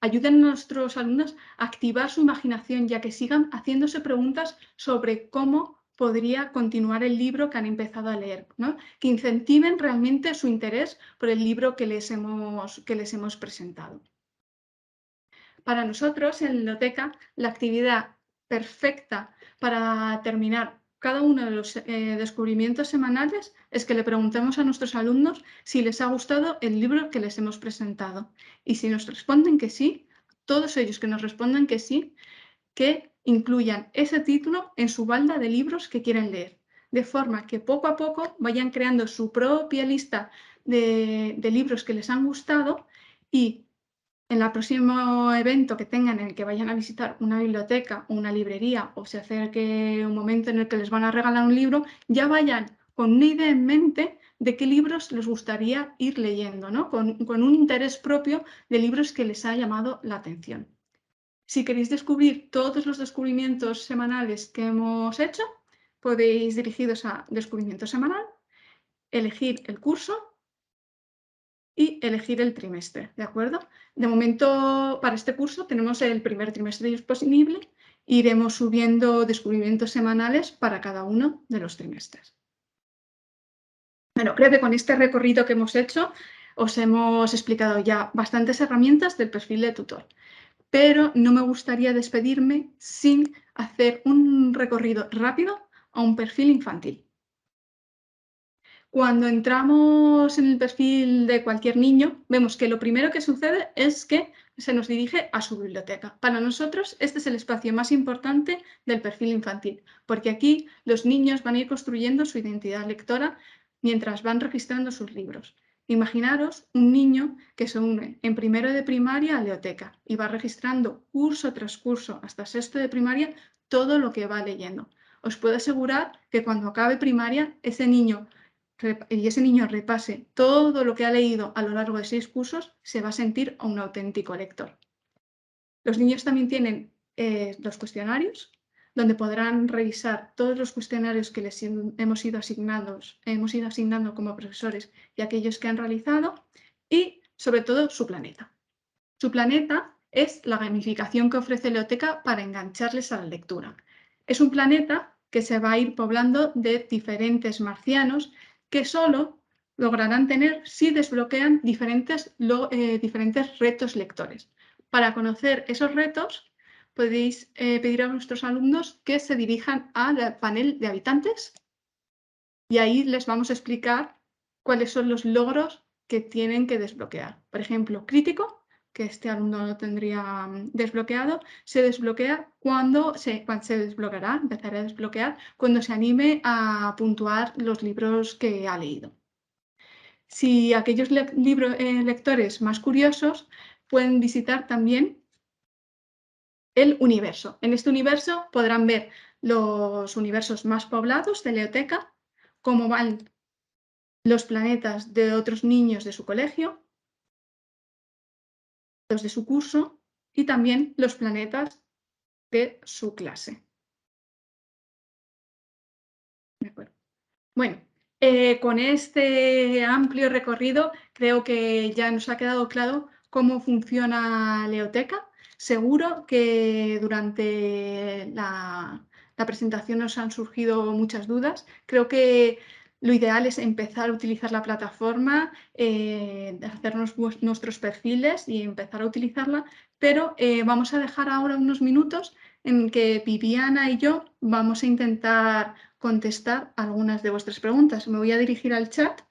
ayuden a nuestros alumnos a activar su imaginación, ya que sigan haciéndose preguntas sobre cómo podría continuar el libro que han empezado a leer, ¿no? Que incentiven realmente su interés por el libro que les hemos presentado. Para nosotros, en Biblioteca, la actividad perfecta para terminar cada uno de los descubrimientos semanales es que le preguntemos a nuestros alumnos si les ha gustado el libro que les hemos presentado. Y si nos responden que sí, todos ellos que nos respondan que sí, que incluyan ese título en su balda de libros que quieren leer, de forma que poco a poco vayan creando su propia lista de libros que les han gustado y en el próximo evento que tengan en el que vayan a visitar una biblioteca o una librería o se acerque un momento en el que les van a regalar un libro, ya vayan con una idea en mente de qué libros les gustaría ir leyendo, ¿no? Con un interés propio de libros que les ha llamado la atención. Si queréis descubrir todos los descubrimientos semanales que hemos hecho, podéis dirigiros a Descubrimiento Semanal, elegir el curso y elegir el trimestre, ¿de acuerdo? De momento, para este curso tenemos el primer trimestre disponible e iremos subiendo descubrimientos semanales para cada uno de los trimestres. Bueno, creo que con este recorrido que hemos hecho os hemos explicado ya bastantes herramientas del perfil de tutor, pero no me gustaría despedirme sin hacer un recorrido rápido a un perfil infantil. Cuando entramos en el perfil de cualquier niño, vemos que lo primero que sucede es que se nos dirige a su biblioteca. Para nosotros, este es el espacio más importante del perfil infantil, porque aquí los niños van a ir construyendo su identidad lectora mientras van registrando sus libros. Imaginaros un niño que se une en primero de primaria a Leoteca y va registrando curso tras curso hasta sexto de primaria todo lo que va leyendo. os puedo asegurar que cuando acabe primaria, ese niño repase todo lo que ha leído a lo largo de 6 cursos, se va a sentir un auténtico lector. Los niños también tienen los cuestionarios, donde podrán revisar todos los cuestionarios que les hemos ido asignando como profesores y aquellos que han realizado, y sobre todo su planeta. Su planeta es la gamificación que ofrece Leoteca para engancharles a la lectura. Es un planeta que se va a ir poblando de diferentes marcianos que solo lograrán tener si desbloquean diferentes retos lectores. Para conocer esos retos, podéis pedir a nuestros alumnos que se dirijan al panel de habitantes y ahí les vamos a explicar cuáles son los logros que tienen que desbloquear. Por ejemplo, crítico, que este alumno no tendría desbloqueado, se desbloquea cuando se desbloqueará, empezará a desbloquear cuando se anime a puntuar los libros que ha leído. Si aquellos lectores más curiosos pueden visitar también el universo. En este universo podrán ver los universos más poblados de Leoteca, cómo van los planetas de otros niños de su colegio, los de su curso y también los planetas de su clase. ¿De acuerdo? Bueno, con este amplio recorrido creo que ya nos ha quedado claro cómo funciona Leoteca. Seguro que durante la presentación nos han surgido muchas dudas. Creo que lo ideal es empezar a utilizar la plataforma, hacernos nuestros perfiles y empezar a utilizarla, pero vamos a dejar ahora unos minutos en que Viviana y yo vamos a intentar contestar algunas de vuestras preguntas. Me voy a dirigir al chat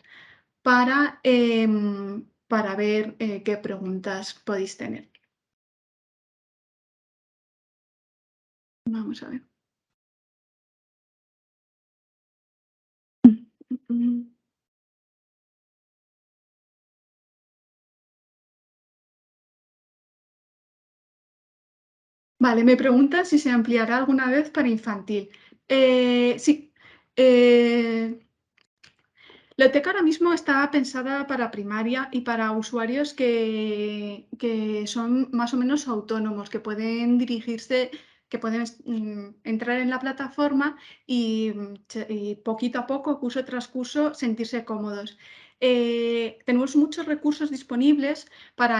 para ver qué preguntas podéis tener. Vamos a ver. Vale, me pregunta si se ampliará alguna vez para infantil. Sí. La Leoteca ahora mismo está pensada para primaria y para usuarios que son más o menos autónomos, que pueden dirigirse, que pueden entrar en la plataforma y poquito a poco, curso tras curso, sentirse cómodos. Tenemos muchos recursos disponibles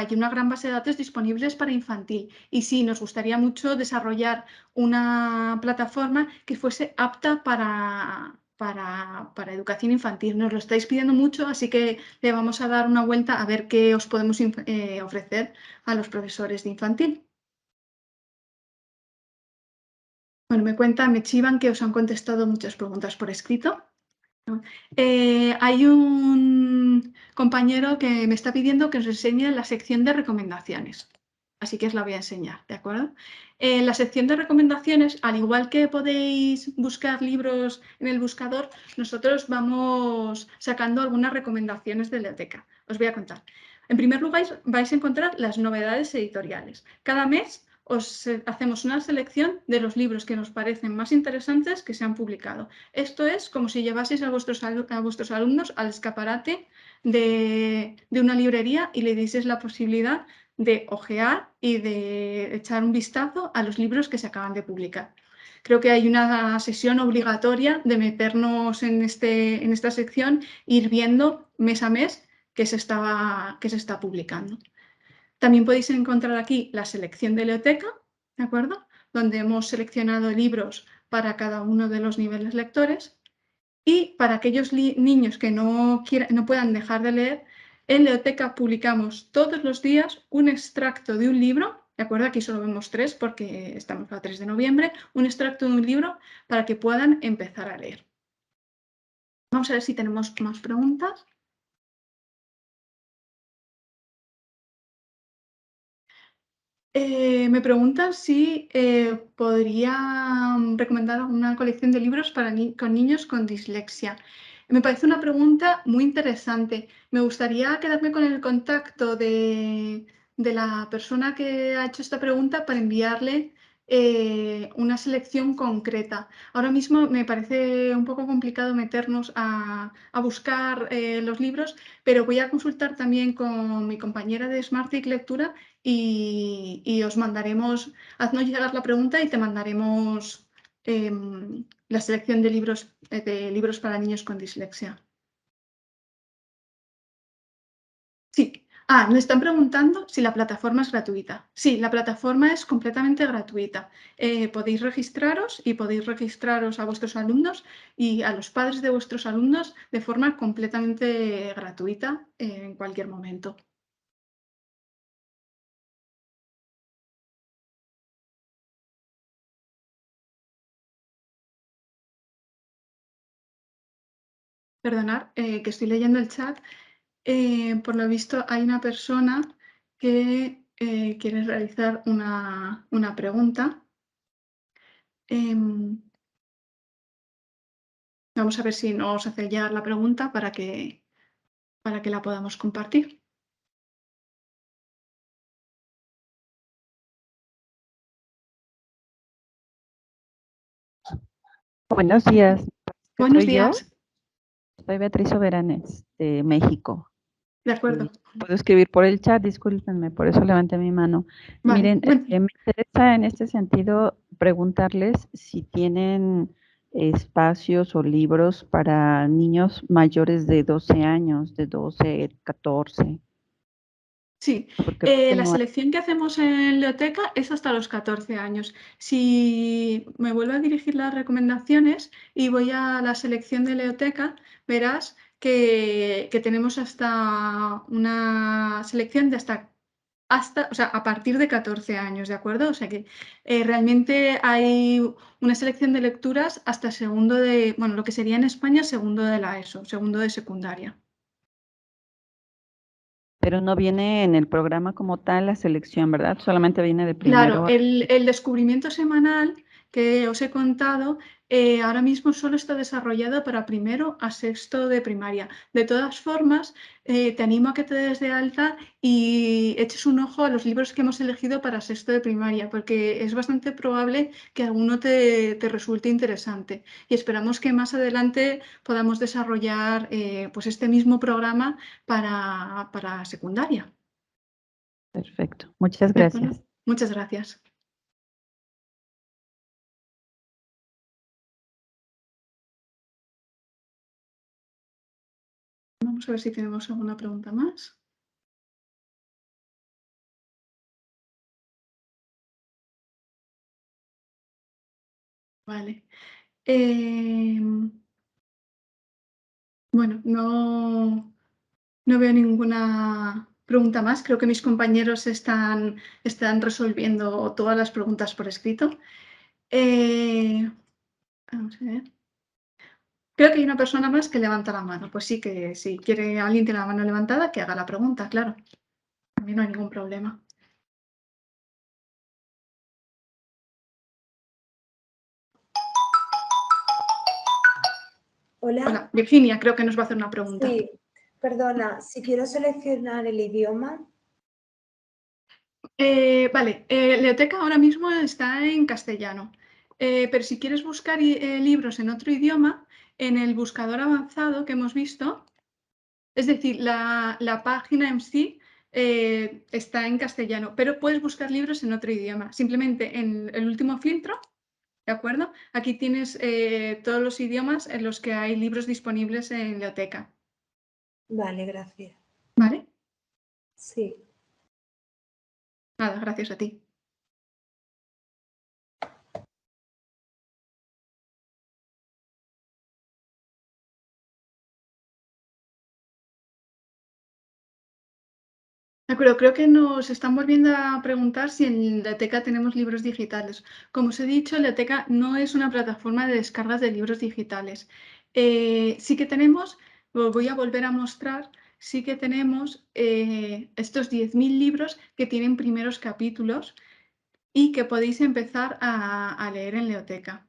y una gran base de datos disponibles para infantil. Y sí, nos gustaría mucho desarrollar una plataforma que fuese apta para educación infantil. Nos lo estáis pidiendo mucho, así que le vamos a dar una vuelta a ver qué os podemos ofrecer a los profesores de infantil. Bueno, me chivan que os han contestado muchas preguntas por escrito. Hay un compañero que me está pidiendo que os enseñe la sección de recomendaciones. Así que os la voy a enseñar, ¿de acuerdo? En la sección de recomendaciones, al igual que podéis buscar libros en el buscador, nosotros vamos sacando algunas recomendaciones de la biblioteca. Os voy a contar. En primer lugar, vais a encontrar las novedades editoriales. Cada mes hacemos una selección de los libros que nos parecen más interesantes que se han publicado. Esto es como si llevaseis a vuestros alumnos al escaparate de una librería y le dieseis la posibilidad de ojear y de echar un vistazo a los libros que se acaban de publicar. Creo que hay una sesión obligatoria de meternos en esta sección e ir viendo mes a mes qué se está publicando. También podéis encontrar aquí la selección de Leoteca, ¿de acuerdo? Donde hemos seleccionado libros para cada uno de los niveles lectores. Y para aquellos niños que no puedan dejar de leer, en Leoteca publicamos todos los días un extracto de un libro, ¿de acuerdo? Aquí solo vemos 3 porque estamos a 3 de noviembre, un extracto de un libro para que puedan empezar a leer. Vamos a ver si tenemos más preguntas. Me preguntan si podría recomendar una colección de libros con niños con dislexia. Me parece una pregunta muy interesante. Me gustaría quedarme con el contacto de la persona que ha hecho esta pregunta para enviarle una selección concreta. Ahora mismo me parece un poco complicado meternos a buscar los libros, pero voy a consultar también con mi compañera de Smarttic Lectura y os mandaremos, haznos llegar la pregunta y te mandaremos la selección de libros para niños con dislexia. Sí. Me están preguntando si la plataforma es gratuita. Sí, la plataforma es completamente gratuita. Podéis registraros a vuestros alumnos y a los padres de vuestros alumnos de forma completamente gratuita en cualquier momento. Perdonad, que estoy leyendo el chat. Por lo visto hay una persona que quiere realizar una pregunta. Vamos a ver si nos hace llegar la pregunta para que la podamos compartir. Buenos días. Buenos ¿Soy yo? días. Soy Beatriz Soberanes, de México. De acuerdo. Puedo escribir por el chat, discúlpenme, por eso levanté mi mano. Vale, Miren, bueno. me interesa en este sentido preguntarles si tienen espacios o libros para niños mayores de 12 años, de 12, 14. Sí, Porque veo que la no hay. selección que hacemos en Leoteca es hasta los 14 años. Si me vuelvo a dirigir las recomendaciones y voy a la selección de Leoteca, verás que tenemos hasta una selección de o sea, a partir de 14 años, ¿de acuerdo? O sea que realmente hay una selección de lecturas hasta segundo bueno, lo que sería en España segundo de la ESO, segundo de secundaria. Pero no viene en el programa como tal la selección, ¿verdad? Solamente viene de Claro, primero. el descubrimiento semanal que os he contado ahora mismo solo está desarrollado para primero a sexto de primaria. De todas formas, te animo a que te des de alta y eches un ojo a los libros que hemos elegido para sexto de primaria, porque es bastante probable que alguno te resulte interesante. Y esperamos que más adelante podamos desarrollar pues este mismo programa para secundaria. Perfecto. Muchas ¿De acuerdo? gracias. Muchas gracias. Vamos a ver si tenemos alguna pregunta más. Vale. Bueno, no veo ninguna pregunta más. Creo que mis compañeros están resolviendo todas las preguntas por escrito. Vamos a ver. Creo que hay una persona más que levanta la mano. Pues sí, que si alguien tiene la mano levantada, que haga la pregunta, claro. A mí no hay ningún problema. Hola. Hola, Virginia, creo que nos va a hacer una pregunta. Sí, perdona, si quiero seleccionar el idioma. Vale, Leoteca ahora mismo está en castellano, pero si quieres buscar libros en otro idioma, en el buscador avanzado que hemos visto, es decir, la página en sí está en castellano, pero puedes buscar libros en otro idioma. Simplemente en el último filtro, ¿de acuerdo? Aquí tienes todos los idiomas en los que hay libros disponibles en Leoteca. Vale, gracias. ¿Vale? Sí. Nada, gracias a ti. De acuerdo, creo que nos están volviendo a preguntar si en Leoteca tenemos libros digitales. Como os he dicho, Leoteca no es una plataforma de descargas de libros digitales. Sí que tenemos, os voy a volver a mostrar, sí que tenemos estos 10.000 libros que tienen primeros capítulos y que podéis empezar a leer en Leoteca.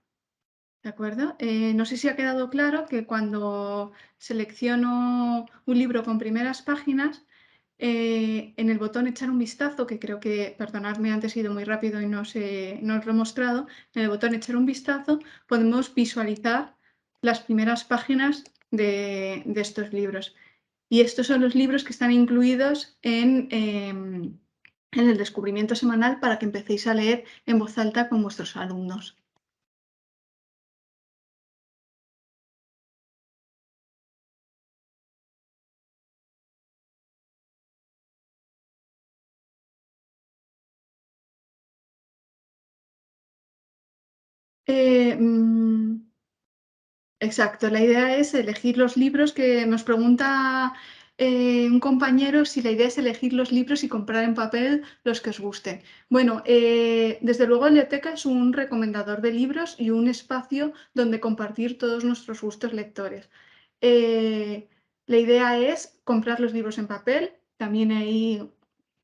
¿De acuerdo? No sé si ha quedado claro que cuando selecciono un libro con primeras páginas, en el botón echar un vistazo, que creo que, perdonadme, antes he ido muy rápido y no os lo he mostrado, en el botón echar un vistazo podemos visualizar las primeras páginas de estos libros. Y estos son los libros que están incluidos en el descubrimiento semanal para que empecéis a leer en voz alta con vuestros alumnos. Exacto, la idea es elegir los libros que nos pregunta un compañero si la idea es elegir los libros y comprar en papel los que os gusten. Bueno, desde luego Leoteca es un recomendador de libros y un espacio donde compartir todos nuestros gustos lectores. La idea es comprar los libros en papel, también hay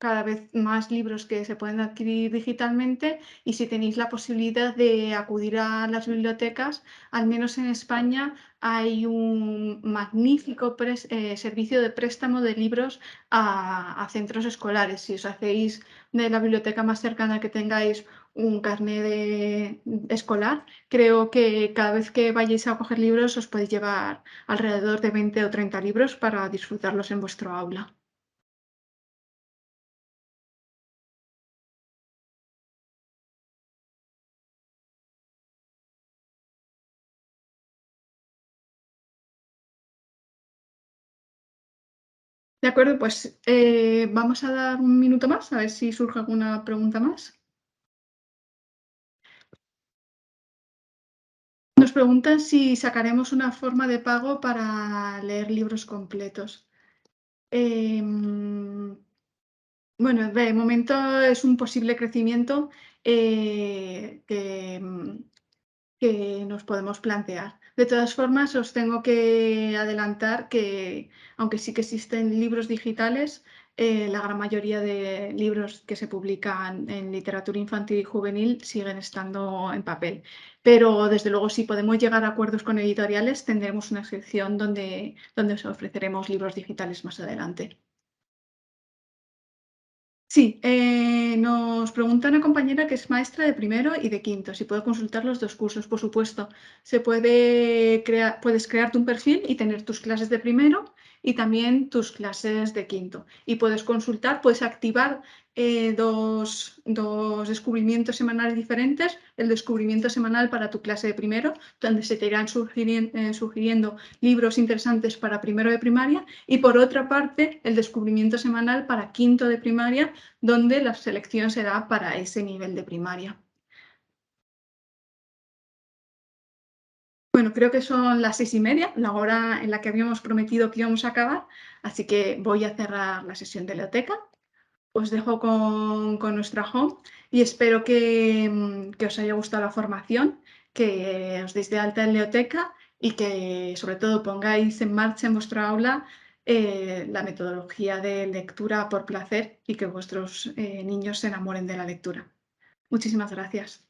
cada vez más libros que se pueden adquirir digitalmente y si tenéis la posibilidad de acudir a las bibliotecas, al menos en España hay un magnífico servicio de préstamo de libros a centros escolares. Si os hacéis de la biblioteca más cercana que tengáis un carnet escolar, creo que cada vez que vayáis a coger libros os podéis llevar alrededor de 20 o 30 libros para disfrutarlos en vuestro aula. De acuerdo, pues vamos a dar un minuto más, a ver si surge alguna pregunta más. Nos preguntan si sacaremos una forma de pago para leer libros completos. Bueno, de momento es un posible crecimiento que nos podemos plantear. De todas formas, os tengo que adelantar que, aunque sí que existen libros digitales, la gran mayoría de libros que se publican en literatura infantil y juvenil siguen estando en papel. Pero, desde luego, si podemos llegar a acuerdos con editoriales, tendremos una sección donde os ofreceremos libros digitales más adelante. Sí, nos pregunta una compañera que es maestra de primero y de quinto, si puedo consultar los dos cursos, por supuesto. Puedes crearte un perfil y tener tus clases de primero y también tus clases de quinto. Y puedes consultar, puedes activar dos descubrimientos semanales diferentes, el descubrimiento semanal para tu clase de primero, donde se te irán sugiriendo libros interesantes para primero de primaria, y por otra parte, el descubrimiento semanal para quinto de primaria, donde la selección será para ese nivel de primaria. Bueno, creo que son las 6:30, la hora en la que habíamos prometido que íbamos a acabar, así que voy a cerrar la sesión de Leoteca. Os dejo con nuestra home y espero que os haya gustado la formación, que os deis de alta en Leoteca y que sobre todo pongáis en marcha en vuestra aula la metodología de lectura por placer y que vuestros niños se enamoren de la lectura. Muchísimas gracias.